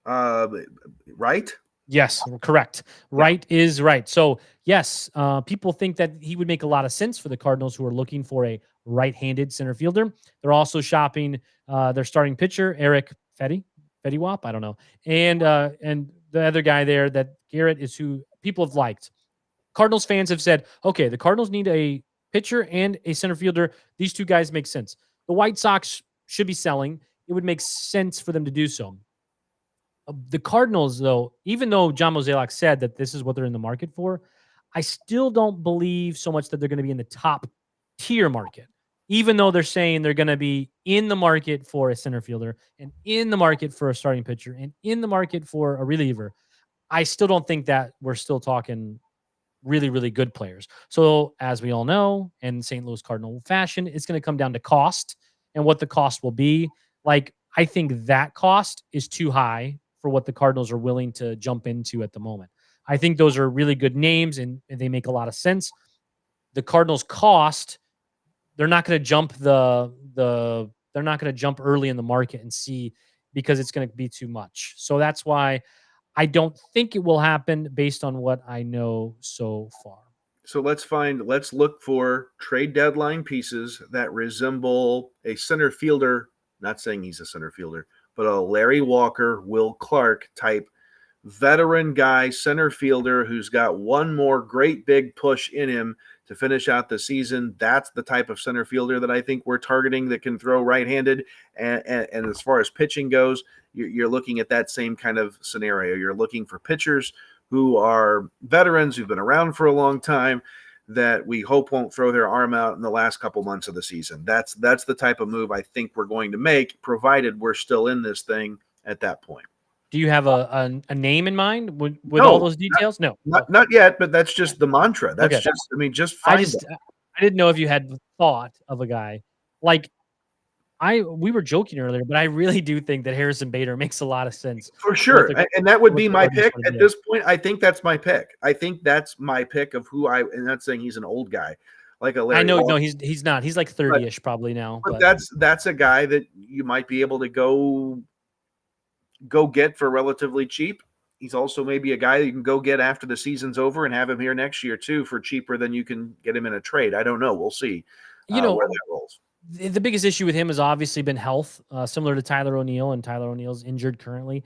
Right? Yes, correct. Right is right. So, yes, people think that he would make a lot of sense for the Cardinals, who are looking for a right-handed center fielder. They're also shopping their starting pitcher, Eric Fetty-Wap, I don't know. And the other guy there, that Garrett, is who people have liked. Cardinals fans have said, okay, the Cardinals need a pitcher and a center fielder. These two guys make sense. The White Sox should be selling. It would make sense for them to do so. The Cardinals, though, even though John Mozeliak said that this is what they're in the market for, I still don't believe so much that they're going to be in the top tier market. Even though they're saying they're going to be in the market for a center fielder and in the market for a starting pitcher and in the market for a reliever, I still don't think that we're still talking really, really good players. So as we all know, in St. Louis Cardinal fashion, it's going to come down to cost and what the cost will be. Like, I think that cost is too high for what the Cardinals are willing to jump into at the moment. I think those are really good names and they make a lot of sense. The Cardinals cost, they're not going to jump they're not going to jump early in the market and see, because it's going to be too much. So that's why I don't think it will happen based on what I know so far. So let's look for trade deadline pieces that resemble a center fielder, not saying he's a center fielder, but a Larry Walker, Will Clark type veteran guy, center fielder who's got one more great big push in him to finish out the season. That's the type of center fielder that I think we're targeting, that can throw right-handed. And as far as pitching goes, you're looking at that same kind of scenario. You're looking for pitchers who are veterans, who've been around for a long time, that we hope won't throw their arm out in the last couple months of the season. That's the type of move I think we're going to make, provided we're still in this thing at that point. Do you have a name in mind with No, all those details? Not yet, but that's just the mantra. That's okay. just, I mean, just find it. I didn't know if you had thought of a guy. Like, we were joking earlier, but I really do think that Harrison Bader makes a lot of sense. For sure. And that would be my pick at this point. I think that's my pick. I think that's my pick of who and not saying he's an old guy. Like a Larry I know, Walker. no, he's not. He's like 30-ish probably now. But that's a guy that you might be able to go get for relatively cheap. He's also maybe a guy that you can go get after the season's over and have him here next year too for cheaper than you can get him in a trade. I don't know. We'll see. Where that rolls. The biggest issue with him has obviously been health, similar to Tyler O'Neill, and Tyler O'Neill's injured currently.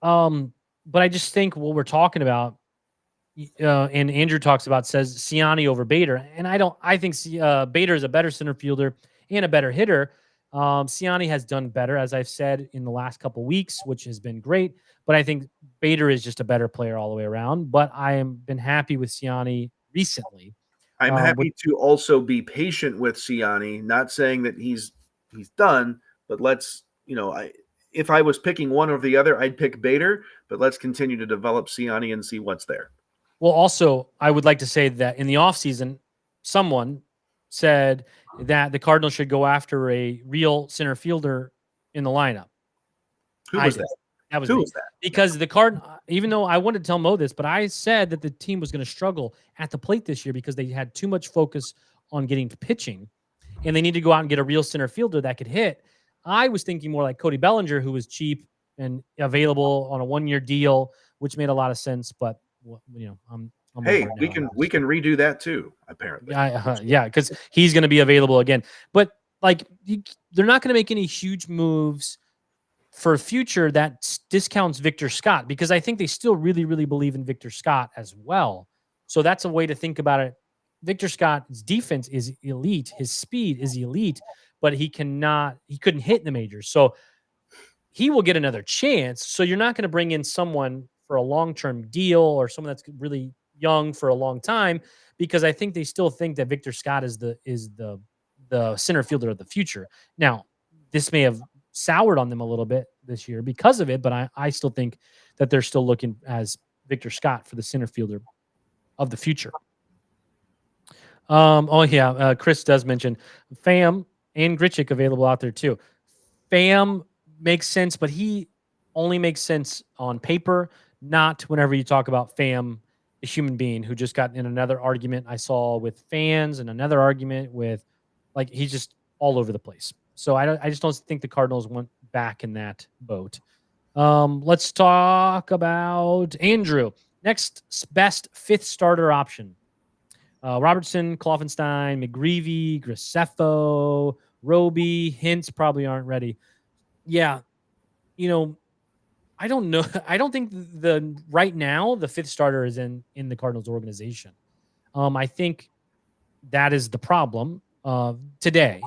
But I just think what we're talking about, and Andrew talks about, says Ciani over Bader, and I think Bader is a better center fielder and a better hitter. Ciani has done better, as I've said, in the last couple weeks, which has been great. But I think Bader is just a better player all the way around. But I have been happy with Ciani recently. I'm happy to also be patient with Ciani, not saying that he's done, but let's, if I was picking one or the other, I'd pick Bader, but let's continue to develop Ciani and see what's there. Well, also, I would like to say that in the offseason, someone said that the Cardinals should go after a real center fielder in the lineup. Who was that? That was me. Because the even though I wanted to tell Mo this, but I said that the team was going to struggle at the plate this year because they had too much focus on getting to pitching, and they need to go out and get a real center fielder that could hit. I was thinking more like Cody Bellinger, who was cheap and available on a 1-year deal, which made a lot of sense. But I'm hey, we can redo that too. Apparently, yeah, because he's going to be available again. But like, they're not going to make any huge moves for a future that discounts Victor Scott, because I think they still really, really believe in Victor Scott as well. So that's a way to think about it. Victor Scott's defense is elite. His speed is elite, but he couldn't hit in the majors. So he will get another chance. So you're not going to bring in someone for a long-term deal or someone that's really young for a long time, because I think they still think that Victor Scott is the center fielder of the future. Now, this may have soured on them a little bit this year because of it, but I still think that they're still looking as Victor Scott for the center fielder of the future. Chris does mention Pham and Grichuk available out there too. Pham makes sense, but he only makes sense on paper, not whenever you talk about Pham, a human being who just got in another argument I saw with fans and another argument with, like, he's just all over the place. So I just don't think the Cardinals went back in that boat. Let's talk about Andrew. Next best fifth starter option. Robertson, Kloffenstein, McGreevy, Graceffo, Roby, Hintz probably aren't ready. Yeah. I don't know. I don't think right now the fifth starter is in the Cardinals organization. I think that is the problem today.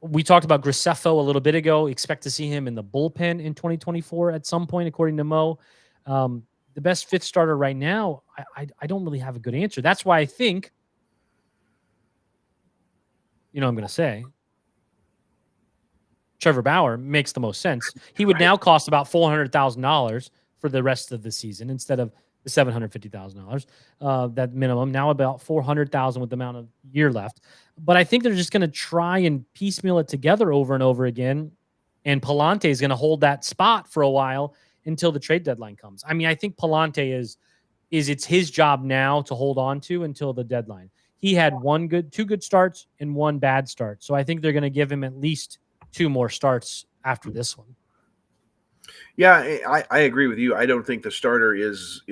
We talked about Graceffo a little bit ago. Expect to see him in the bullpen in 2024 at some point, according to Mo. The best fifth starter right now, I don't really have a good answer. That's why I think you know what I'm going to say, Trevor Bauer makes the most sense. He would now cost about $400,000 for the rest of the season instead of the $750,000 that minimum. Now about $400,000 with the amount of year left. But I think they're just going to try and piecemeal it together over and over again. And Palante is going to hold that spot for a while until the trade deadline comes. I mean, I think Palante is it's his job now to hold on to until the deadline. He had two good starts and one bad start. So I think they're going to give him at least 2 more starts after this one. Yeah, I agree with you. I don't think the starter is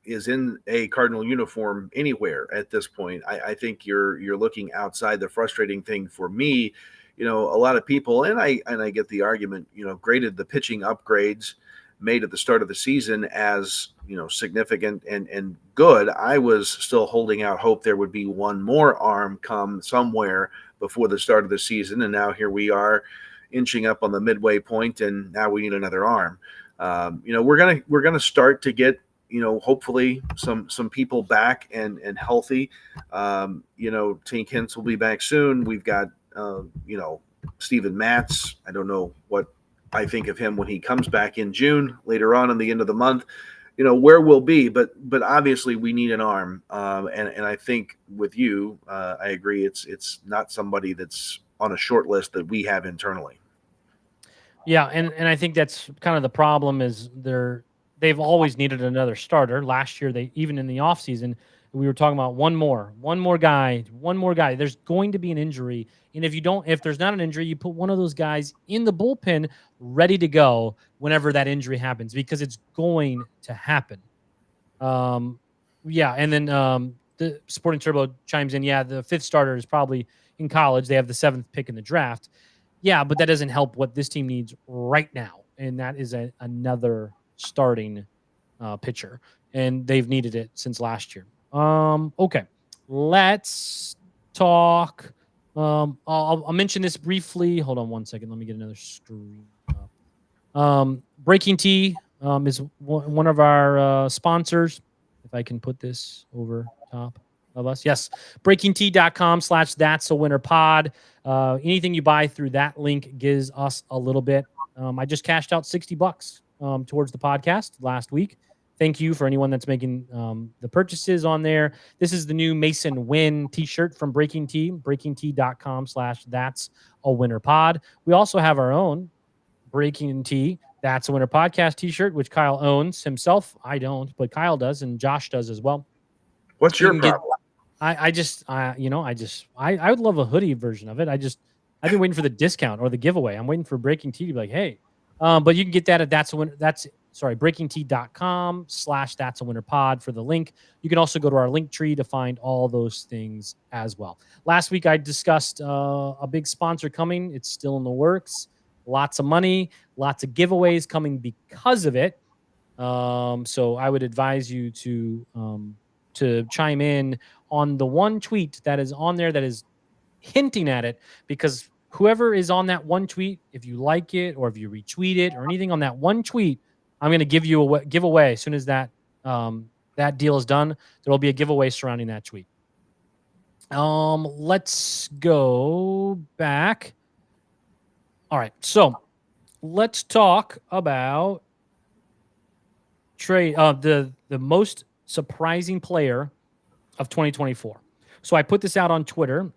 in a Cardinal uniform anywhere at this point. I think you're looking outside. The frustrating thing for me, a lot of people, and I get the argument, graded the pitching upgrades made at the start of the season as, significant and good. I was still holding out hope there would be one more arm come somewhere before the start of the season. And now here we are inching up on the midway point, and now we need another arm. We're gonna start to get, hopefully some people back and healthy. Tink Hintz will be back soon. We've got Steven Matz. I don't know what I think of him when he comes back in June, later on in the end of the month, where we'll be, but obviously we need an arm. And I think with you, I agree. It's not somebody that's on a short list that we have internally. Yeah. And I think that's kind of the problem is they've always needed another starter. Last year, even in the offseason, we were talking about one more guy. There's going to be an injury. And if there's not an injury, you put one of those guys in the bullpen ready to go whenever that injury happens, because it's going to happen. Yeah. And then the Sporting Turbo chimes in. Yeah. The 5th starter is probably in college. They have the 7th pick in the draft. Yeah. But that doesn't help what this team needs right now. And that is another starting pitcher. And they've needed it since last year. Okay, let's talk. I'll mention this briefly. Hold on one second. Let me get another screen up. Breaking Tea is one of our sponsors. If I can put this over top of us. Yes, breakingtea.com/that'sawinnerpod. Anything you buy through that link gives us a little bit. I just cashed out $60 towards the podcast last week. Thank you for anyone that's making the purchases on there. This is the new Mason Win t-shirt from Breaking Tea, breakingtea.com/that'sawinnerpod. We also have our own Breaking Tea That's a Winner podcast t-shirt, which Kyle owns himself. I don't, but Kyle does, and Josh does as well. What's your problem? I would love a hoodie version of it. I've been waiting for the discount or the giveaway. I'm waiting for Breaking Tea to be like, hey, but you can get that at breakingtea.com/that'sawinnerpod for the link. You can also go to our link tree to find all those things as well. Last week I discussed a big sponsor coming. It's still in the works. Lots of money, lots of giveaways coming because of it. So I would advise you to chime in on the one tweet that is on there that is hinting at it, because whoever is on that one tweet, if you like it or if you retweet it or anything on that one tweet, I'm going to give you a giveaway as soon as that deal is done. There will be a giveaway surrounding that tweet. Let's go back. All right, so let's talk about trade the most surprising player of 2024. So I put this out on Twitter.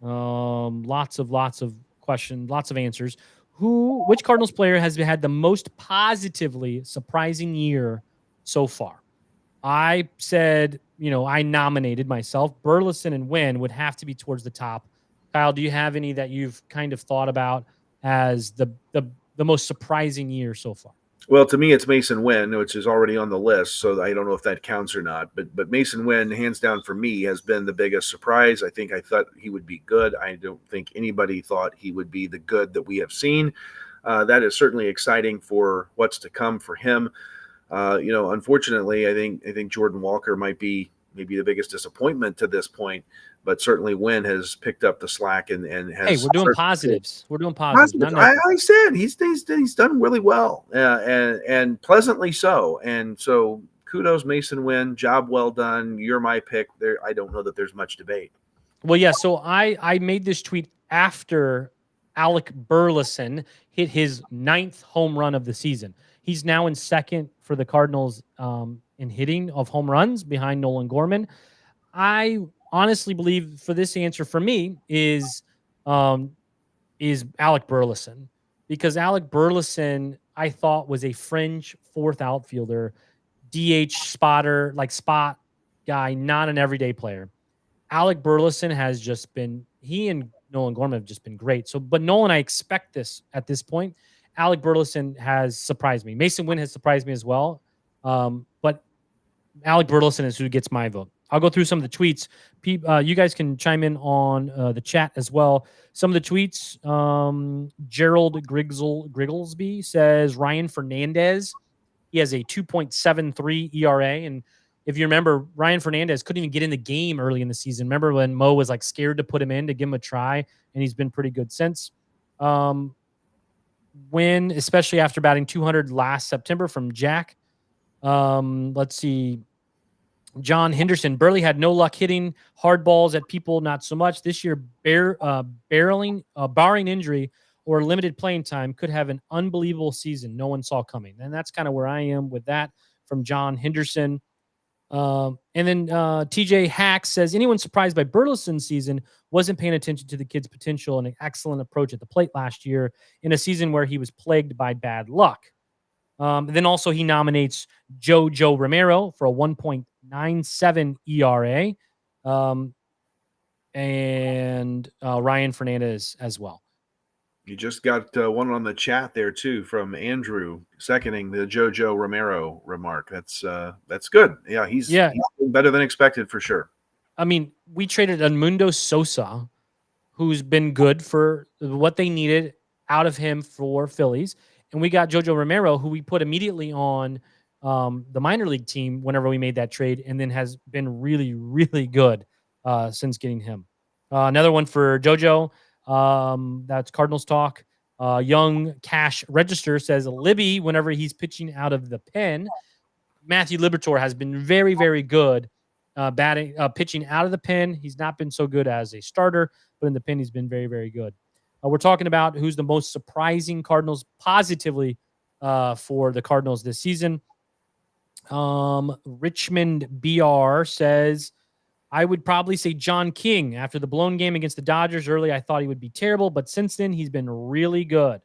Lots of questions, lots of answers. Which Cardinals player has had the most positively surprising year so far? I said, I nominated myself. Burleson and Wynn would have to be towards the top. Kyle, do you have any that you've kind of thought about as the most surprising year so far? Well, to me, it's Mason Wynn, which is already on the list, so I don't know if that counts or not. But Mason Wynn, hands down for me, has been the biggest surprise. I thought he would be good. I don't think anybody thought he would be the good that we have seen. That is certainly exciting for what's to come for him. Unfortunately, I think Jordan Walker might be maybe the biggest disappointment to this point. But certainly Wynn has picked up the slack and has. Hey, we're doing positives. We're doing positives. I said he's done really well, and pleasantly so. And so kudos, Mason Wynn. Job well done. You're my pick. There, I don't know that there's much debate. Well, yeah. So I made this tweet after Alec Burleson hit his 9th home run of the season. He's now in second for the Cardinals in hitting of home runs behind Nolan Gorman. I honestly believe for this answer for me um, is Alec Burleson, because Alec Burleson I thought was a fringe fourth outfielder, DH spotter, like spot guy, not an everyday player. Alec Burleson has just been, he and Nolan Gorman have just been great. So, but Nolan, I expect this at this point. Alec Burleson has surprised me. Mason Wynn has surprised me as well. But Alec Burleson is who gets my vote. I'll go through some of the tweets. You guys can chime in on the chat as well. Some of the tweets. Gerald Grigglesby says Ryan Fernandez. He has a 2.73 ERA. And if you remember, Ryan Fernandez couldn't even get in the game early in the season. Remember when Mo was like scared to put him in to give him a try, and he's been pretty good since. Win, especially after batting 200 last September from Jack. Let's see. John Henderson. Burley had no luck hitting hard balls at people, not so much. This year, barring injury or limited playing time, could have an unbelievable season no one saw coming. And that's kind of where I am with that from John Henderson. And then TJ Hack says, anyone surprised by Burleson's season wasn't paying attention to the kid's potential and an excellent approach at the plate last year in a season where he was plagued by bad luck. Then also he nominates Joe Romero for a 1.97 ERA, and Ryan Fernandez as well. You just got one on the chat there too from Andrew, seconding the Joe Romero remark. That's good. Yeah, he's better than expected for sure. I mean, we traded Edmundo Sosa, who's been good for what they needed out of him for Phillies. And we got Jojo Romero, who we put immediately on the minor league team whenever we made that trade, and then has been really, really good since getting him. Another one for Jojo. That's Cardinals talk. Young Cash Register says Libby, whenever he's pitching out of the pen, Matthew Liberatore has been very, very good pitching out of the pen. He's not been so good as a starter, but in the pen, he's been very, very good. We're talking about who's the most surprising Cardinals positively for the Cardinals this season. Richmond BR says, I would probably say John King. After the blown game against the Dodgers early, I thought he would be terrible, but since then, he's been really good.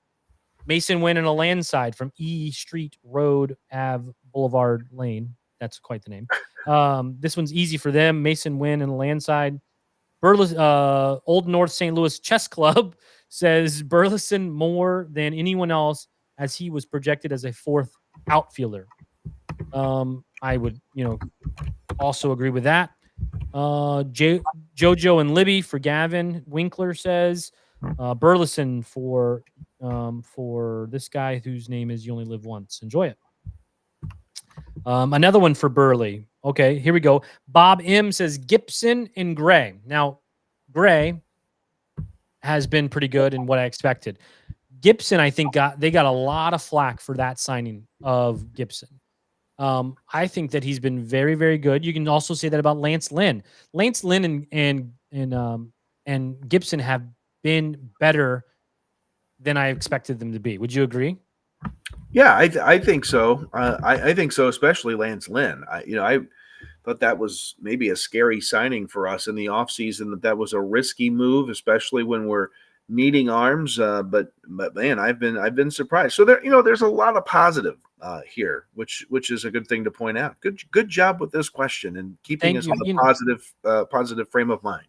Mason Wynn and a landslide from E Street Road Ave Boulevard Lane. That's quite the name. This one's easy for them. Mason Wynn and a landslide. Old North St. Louis Chess Club says Burleson more than anyone else, as he was projected as a fourth outfielder. I would, also agree with that. Jojo and Libby for Gavin. Winkler says Burleson for this guy whose name is You Only Live Once. Enjoy it. Another one for Burley. Okay, here we go. Bob M says Gibson and Gray. Now, Gray has been pretty good in what I expected. Gibson, I think, got a lot of flack for that signing of Gibson. I think that he's been very, very good. You can also say that about Lance Lynn. Lance Lynn and Gibson have been better than I expected them to be. Would you agree? Yeah, I think so. I think so, especially Lance Lynn. I thought that was maybe a scary signing for us in the offseason, that was a risky move, especially when we're needing arms. But man, I've been surprised. So there's a lot of positive here, which is a good thing to point out. Good job with this question and keeping us on a positive frame of mind.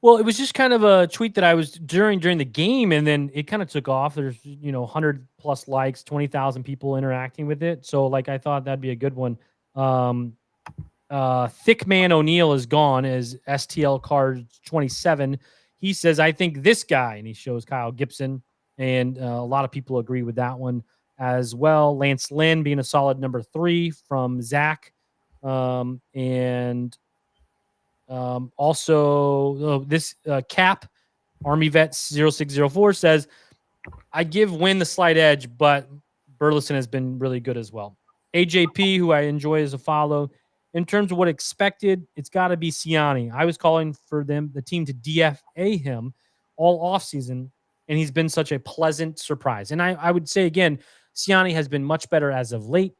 Well, it was just kind of a tweet that I was during the game, and then it kind of took off. There's 100 plus likes, 20,000 people interacting with it. So I thought that'd be a good one. Thick Man O'Neill is gone as STL card 27. He says, I think this guy, and he shows Kyle Gibson, and a lot of people agree with that one as well. Lance Lynn being a solid number 3 from Zach. Also, this Cap Army Vet 0604 says, I give Wynn the slight edge, but Burleson has been really good as well. AJP, who I enjoy as a follow, in terms of what expected, it's got to be Siani. I was calling for the team to DFA him all offseason, and he's been such a pleasant surprise. And I would say again, Siani has been much better as of late.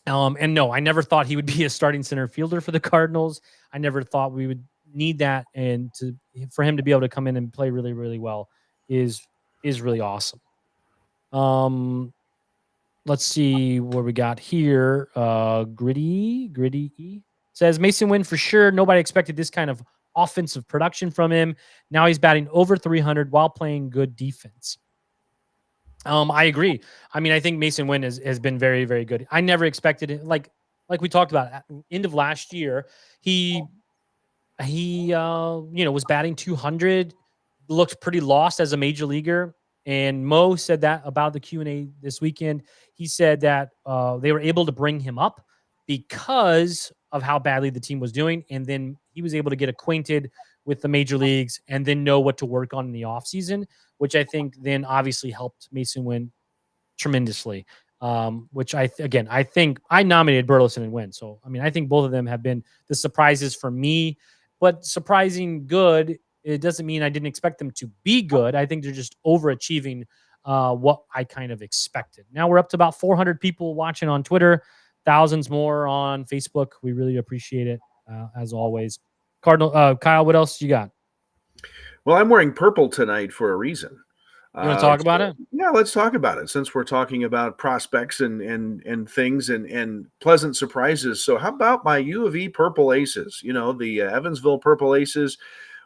And no, I never thought he would be a starting center fielder for the Cardinals. I never thought we would need that, and for him to be able to come in and play really, really well is really awesome. Let's see what we got here. Gritty says Mason Wynn for sure. Nobody expected this kind of offensive production from him. Now he's batting over 300 while playing good defense. I agree. I mean, I think Mason Wynn has been very, very good. I never expected it. Like we talked about at the end of last year, he was batting 200, looked pretty lost as a major leaguer. And Mo said that about the Q&A this weekend. He said that they were able to bring him up because of how badly the team was doing. And then he was able to get acquainted with the major leagues and then know what to work on in the offseason, which I think then obviously helped Mason Wynn tremendously. Which I think I nominated Burleson and Wynn. So, I mean, I think both of them have been the surprises for me, but surprising good. It doesn't mean I didn't expect them to be good. I think they're just overachieving what I kind of expected. Now we're up to about 400 people watching on Twitter, thousands more on Facebook. We really appreciate it, as always. Cardinal, Kyle, what else you got? Well, I'm wearing purple tonight for a reason. You want to talk about it? Yeah, let's talk about it since we're talking about prospects and things and pleasant surprises. So how about my U of E Purple Aces? You know, the Evansville Purple Aces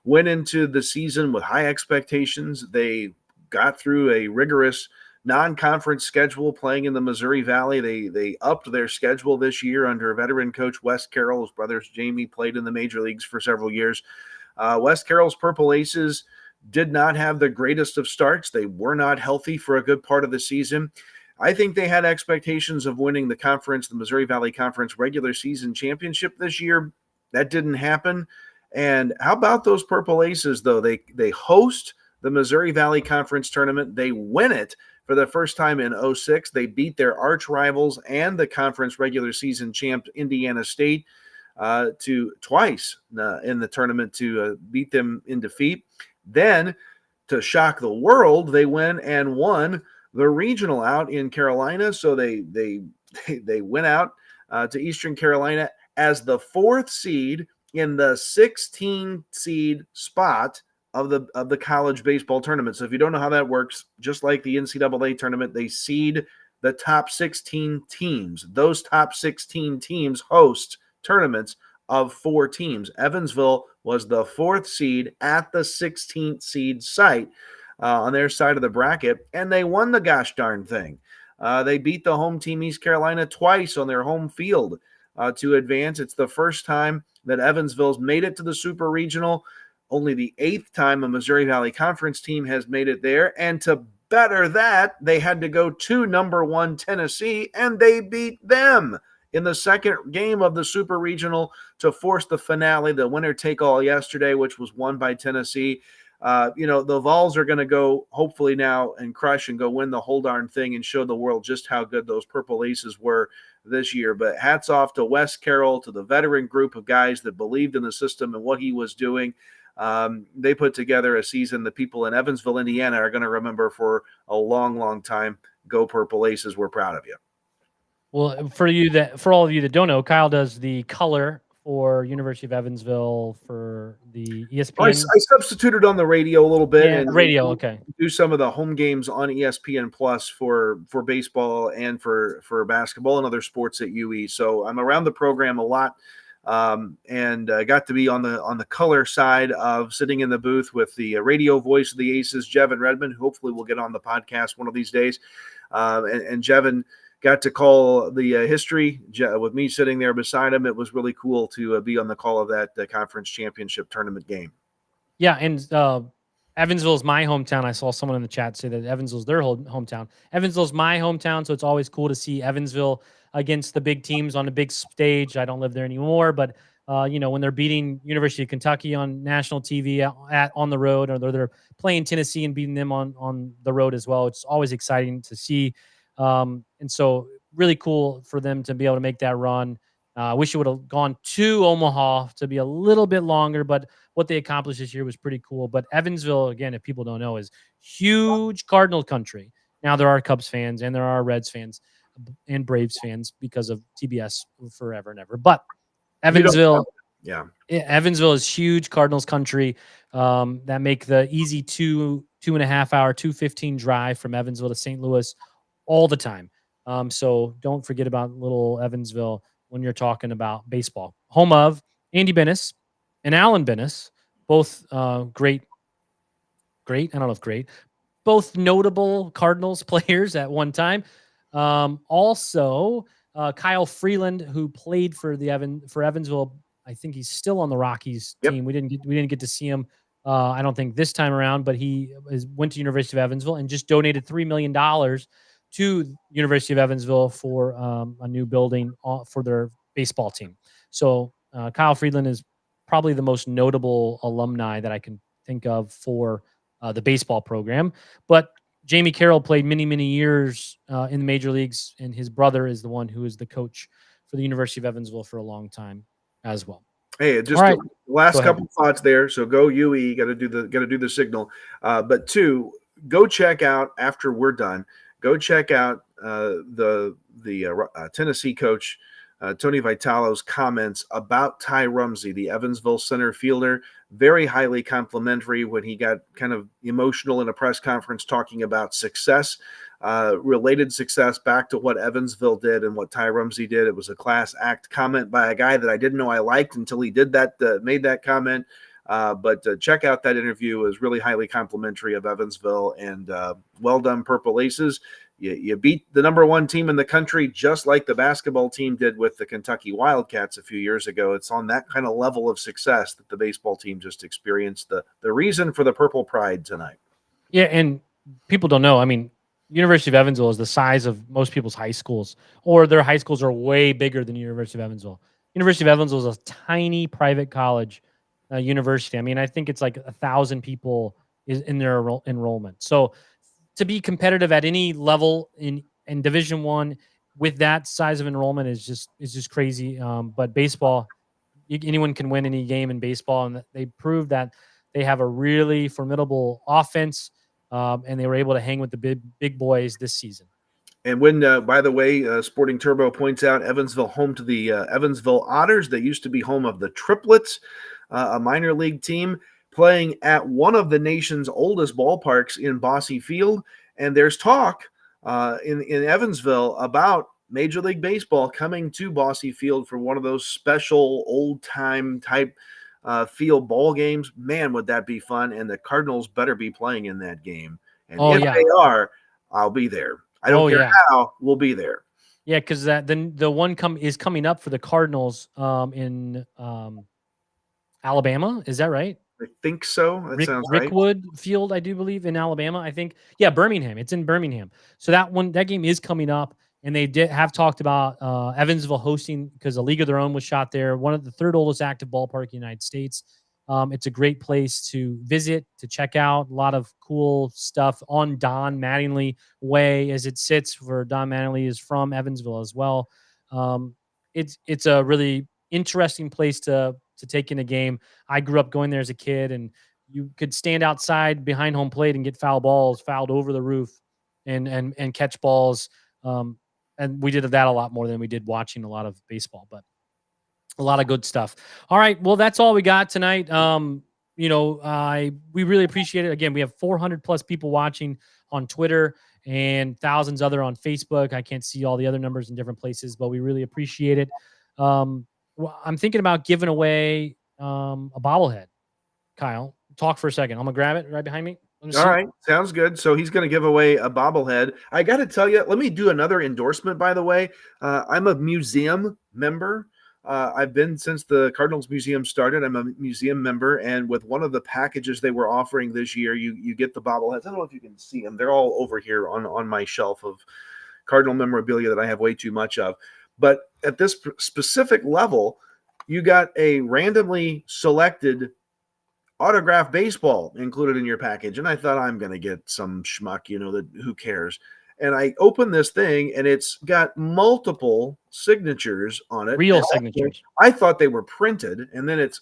went into the season with high expectations. They got through a rigorous non-conference schedule playing in the Missouri Valley. They upped their schedule this year under veteran coach Wes Carroll. His brothers Jamie played in the major leagues for several years. Wes Carroll's Purple Aces did not have the greatest of starts. They were not healthy for a good part of the season. I think they had expectations of winning the Missouri Valley Conference regular season championship this year. That didn't happen. And how about those Purple Aces, though? They host the Missouri Valley Conference tournament. They win it for the first time in 2006. They beat their arch rivals and the conference regular season champ Indiana State to twice in the tournament to beat them in defeat. Then, to shock the world, they went and won the regional out in Carolina. So they went out to Eastern Carolina as the 4th seed in the 16 seed spot of the college baseball tournament. So if you don't know how that works, just like the NCAA tournament, they seed the top 16 teams. Those top 16 teams host tournaments of 4 teams. Evansville was the 4th seed at the 16th seed site on their side of the bracket, and they won the gosh darn thing. They beat the home team East Carolina twice on their home field to advance. It's the first time that Evansville's made it to the Super Regional. Only the 8th time a Missouri Valley Conference team has made it there, and to better that, they had to go to number 1 Tennessee, and they beat them in the second game of the Super Regional to force the finale, the winner-take-all yesterday, which was won by Tennessee. The Vols are going to go, hopefully now, and crush and go win the whole darn thing and show the world just how good those Purple Aces were this year. But hats off to Wes Carroll, to the veteran group of guys that believed in the system and what he was doing. They put together a season that people in Evansville, Indiana are going to remember for a long, long time. Go Purple Aces. We're proud of you. Well, for all of you that don't know, Kyle does the color for University of Evansville for the ESPN. I substituted on the radio a little bit. Yeah, radio, okay. Do some of the home games on ESPN Plus for baseball and for basketball and other sports at UE. So I'm around the program a lot, and got to be on the color side of sitting in the booth with the radio voice of the Aces, Jevin Redmond, who hopefully will get on the podcast one of these days. And Jevin got to call the history with me sitting there beside him. It was really cool to be on the call of that conference championship tournament game. Yeah, and Evansville is my hometown. I saw someone in the chat say that Evansville's their hometown. Evansville's my hometown, so it's always cool to see Evansville against the big teams on a big stage. I don't live there anymore, but when they're beating University of Kentucky on national TV on the road, or they're playing Tennessee and beating them on the road as well, it's always exciting to see. And so really cool for them to be able to make that run. I wish it would have gone to Omaha to be a little bit longer, but what they accomplished this year was pretty cool. But Evansville, again, if people don't know, is huge Cardinal country. Now there are Cubs fans and there are Reds fans and Braves fans because of TBS forever and ever. But Evansville, Evansville is huge Cardinals country. That make the easy 2.5 hour, 2:15 drive from Evansville to St. Louis all the time. So don't forget about little Evansville when you're talking about baseball. Home of Andy Bennis and Alan Bennis, both great. I don't know if great, both notable Cardinals players at one time. Also, Kyle Freeland, who played for Evansville. I think he's still on the Rockies team. We didn't get to see him. I don't think this time around, but he went to University of Evansville and just donated $3 million to University of Evansville for a new building for their baseball team. So Kyle Freeland is probably the most notable alumni that I can think of for the baseball program. But Jamie Carroll played many, many years in the major leagues, and his brother is the one who is the coach for the University of Evansville for a long time as well. Hey, just the last couple thoughts there. So go UE, got to do the signal. But two, go check out after we're done. Go check out the Tennessee coach Tony Vitalo's comments about Ty Rumsey, the Evansville center fielder. Very highly complimentary when he got kind of emotional in a press conference talking about success, related success back to what Evansville did and what Ty Rumsey did. It was a class act comment by a guy that I didn't know I liked until he did that, made that comment. But check out that interview. It was really highly complimentary of Evansville, and well done, Purple Aces. You beat the number one team in the country, just like the basketball team did with the Kentucky Wildcats a few years ago. It's on that kind of level of success that the baseball team just experienced. The reason for the Purple Pride tonight. Yeah, and people don't know. I mean, University of Evansville is the size of most people's high schools, or their high schools are way bigger than University of Evansville. University of Evansville is a tiny private college university. I mean, I think it's like 1,000 people is in their enrollment. So to be competitive at any level in Division I with that size of enrollment is just crazy. But baseball, anyone can win any game in baseball, and they proved that they have a really formidable offense, and they were able to hang with the big boys this season. And when, by the way, Sporting Turbo points out Evansville home to the Evansville Otters. They used to be home of the Triplets, a minor league team, playing at one of the nation's oldest ballparks in Bosse Field. And there's talk in Evansville about Major League Baseball coming to Bosse Field for one of those special old-time type field ball games. Man, would that be fun. And the Cardinals better be playing in that game. And if they are, I'll be there. I don't care how, we'll be there. Yeah, because the one is coming up for the Cardinals in Alabama. Is that right? I think so. That sounds right. Rickwood Field, I do believe, in Alabama. I think, yeah, Birmingham. It's in Birmingham. So that game is coming up, and they have talked about Evansville hosting because a league of their own was shot there. One of the third oldest active ballpark in the United States. It's a great place to visit, to check out. A lot of cool stuff on Don Mattingly Way as it sits, where Don Mattingly is from Evansville as well. It's a really interesting place to take in a game. I grew up going there as a kid, and you could stand outside behind home plate and get fouled over the roof and catch balls. And we did that a lot more than we did watching a lot of baseball, but a lot of good stuff. All right. Well, that's all we got tonight. We really appreciate it. Again, we have 400 plus people watching on Twitter and thousands other on Facebook. I can't see all the other numbers in different places, but we really appreciate it. I'm thinking about giving away a bobblehead. Kyle, talk for a second. I'm gonna grab it right behind me. All right, sounds good. So he's going to give away a bobblehead. I got to tell you, let me do another endorsement, by the way. I'm a museum member. I've been since the Cardinals Museum started. I'm a museum member, and with one of the packages they were offering this year, you get the bobbleheads. I don't know if you can see them. They're all over here on my shelf of Cardinal memorabilia that I have way too much of. But at this specific level, you got a randomly selected autographed baseball included in your package. And I thought, I'm going to get some schmuck, that who cares? And I open this thing, and it's got multiple signatures on it. Real signatures. I thought they were printed, and then it's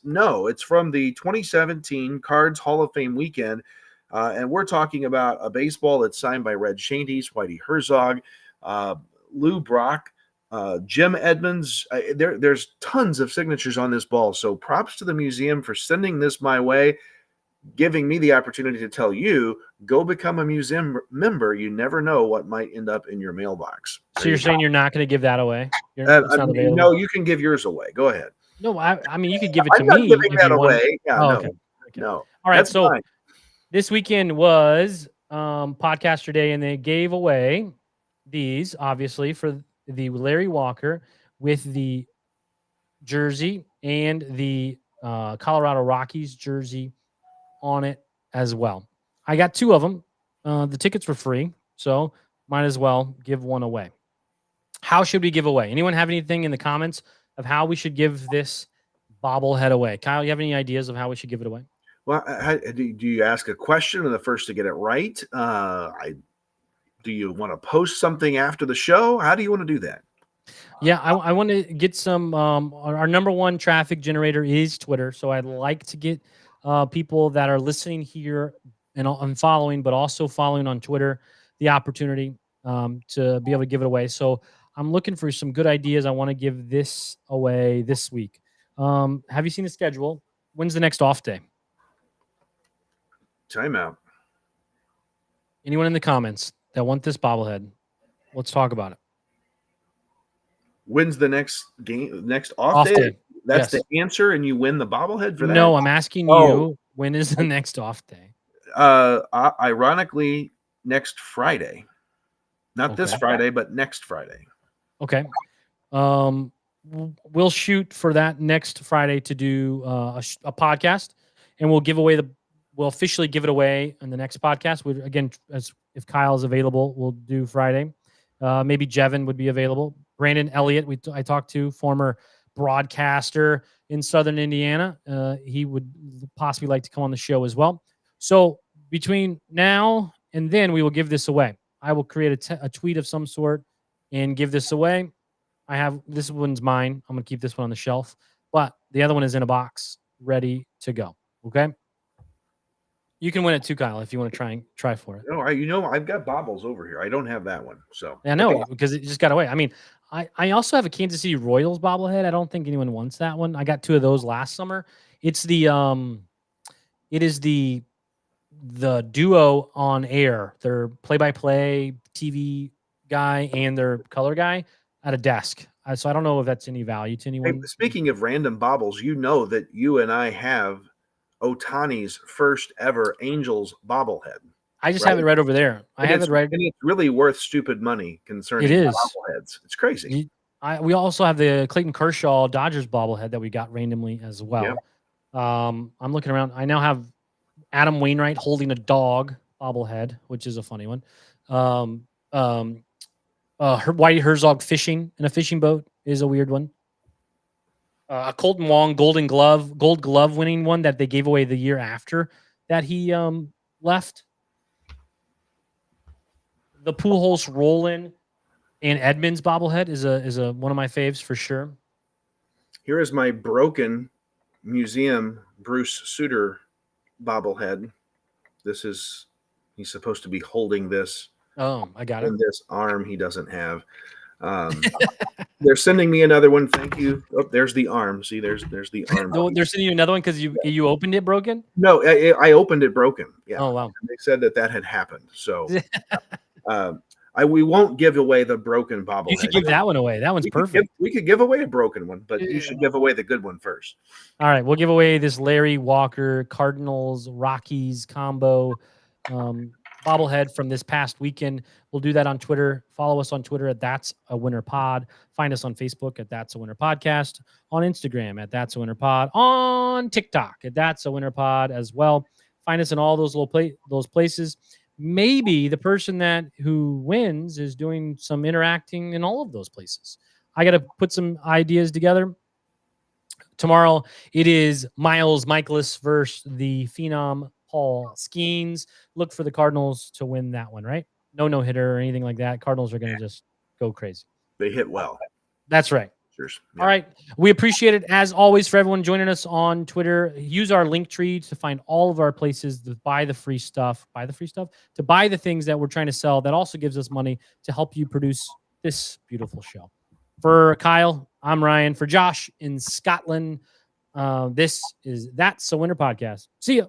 from the 2017 Cards Hall of Fame weekend. And we're talking about a baseball that's signed by Red Shanties, Whitey Herzog, Lou Brock, Jim Edmonds. There's tons of signatures on this ball. So props to the museum for sending this my way, giving me the opportunity to tell you, go become a museum member. You never know what might end up in your mailbox. So you're saying you're not going to give that away? It's not available? No, you can give yours away. Go ahead. No, I mean, you could give it to I'm me. not giving that away. Yeah, no. Okay. No. All right, That's so fine. This weekend was Podcaster Day, and they gave away these, obviously, for the Larry Walker with the jersey and the Colorado Rockies jersey on it as well. I got 2 of them. The tickets were free, so might as well give one away. How should we give away? Anyone have anything in the comments of how we should give this bobblehead away? Kyle, you have any ideas of how we should give it away? Well, do you ask a question and the first to get it right? Do you want to post something after the show? How do you want to do that? Yeah, I want to get some. Our number one traffic generator is Twitter, so I'd like to get people that are listening here and following, but also following on Twitter, the opportunity to be able to give it away. So I'm looking for some good ideas. I want to give this away this week. Have you seen the schedule? When's the next off day? Timeout. Anyone in the comments that want this bobblehead? Let's talk about it. When's the next game? Next off day? That's the answer, and you win the bobblehead for that? No, I'm asking you, when is the next off day? Ironically, next Friday. Not this Friday, but next Friday. Okay. We'll shoot for that next Friday to do a podcast, and we'll officially give it away in the next podcast. Again, if Kyle's available, we'll do Friday. Maybe Jevin would be available. Brandon Elliott, I talked to, former broadcaster in Southern Indiana. He would possibly like to come on the show as well. So between now and then, we will give this away. I will create a tweet of some sort and give this away. This one's mine. I'm going to keep this one on the shelf, but the other one is in a box, ready to go. Okay. You can win it too, Kyle, if you want to try for it. No, I've got bobbles over here. I don't have that one. So I know because it just got away. I mean, I also have a Kansas City Royals bobblehead. I don't think anyone wants that one. I got 2 of those last summer. It is the duo on air. Their play-by-play TV guy and their color guy at a desk. So I don't know if that's any value to anyone. Hey, speaking of random bobbles, you know that you and I have Ohtani's first ever Angels bobblehead. I just have it right over there. I have it right. And it's really worth stupid money concerning bobbleheads. It's crazy. We also have the Clayton Kershaw Dodgers bobblehead that we got randomly as well. Yep. I'm looking around. I now have Adam Wainwright holding a dog bobblehead, which is a funny one. Whitey Herzog fishing in a fishing boat is a weird one. A Colton Wong Gold Glove winning one that they gave away the year after that he left. The Pujols Rollin and Edmonds bobblehead is a one of my faves for sure. Here is my broken museum Bruce Sutter bobblehead. He's supposed to be holding this. Oh, I got it. And this arm he doesn't have. They're sending me another one. Thank you. Oh, there's the arm. See, there's the arm. They're sending you another one because you opened it broken? No, I opened it broken. Yeah. Oh, wow. And they said that had happened. So we won't give away the broken bobblehead. You should give that one away. That one's perfect. We could give away a broken one, but you should give away the good one first. All right. We'll give away this Larry Walker Cardinals Rockies combo bobblehead from this past weekend. We'll do that on Twitter. Follow us on Twitter at That's a Winner Pod. Find us on Facebook at That's a Winner Podcast. On Instagram at That's a Winner Pod. On TikTok at That's a Winner Pod as well. Find us in all those those places. Maybe the person who wins is doing some interacting in all of those places. I got to put some ideas together. Tomorrow it is Miles Michaelis versus the Phenom Paul Skeens. Look for the Cardinals to win that one, right? no hitter or anything like that, Cardinals are going to just go crazy. They hit well. That's right. Cheers. Yeah. All right. We appreciate it, as always, for everyone joining us on Twitter. Use our link tree to find all of our places to buy the free stuff, to buy the things that we're trying to sell. That also gives us money to help you produce this beautiful show. For Kyle, I'm Ryan. For Josh in Scotland, this is That's a Winner podcast. See ya.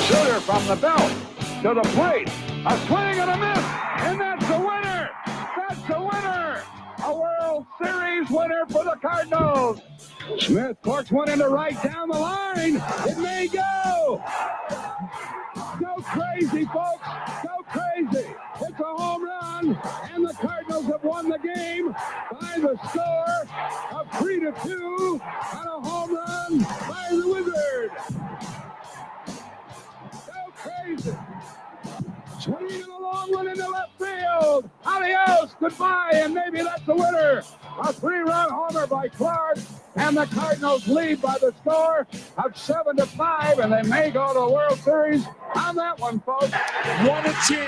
Shooter from the belt to the plate. A swing and a miss, and that's the winner. That's the winner. A World Series winner for the Cardinals. Smith corks one into right down the line. It may go. Go crazy, folks. Go crazy. It's a home run, and the Cardinals have won the game by the score of 3-2 on a home run by the Wizard. Go crazy. Swinging a long one into left field. Adios, goodbye, and maybe that's the winner. A 3-run homer by Clark, and the Cardinals lead by the score of 7-5, and they may go to the World Series on that one, folks. What a team.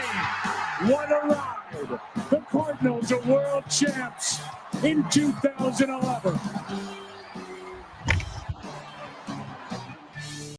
What a ride. The Cardinals are world champs in 2011.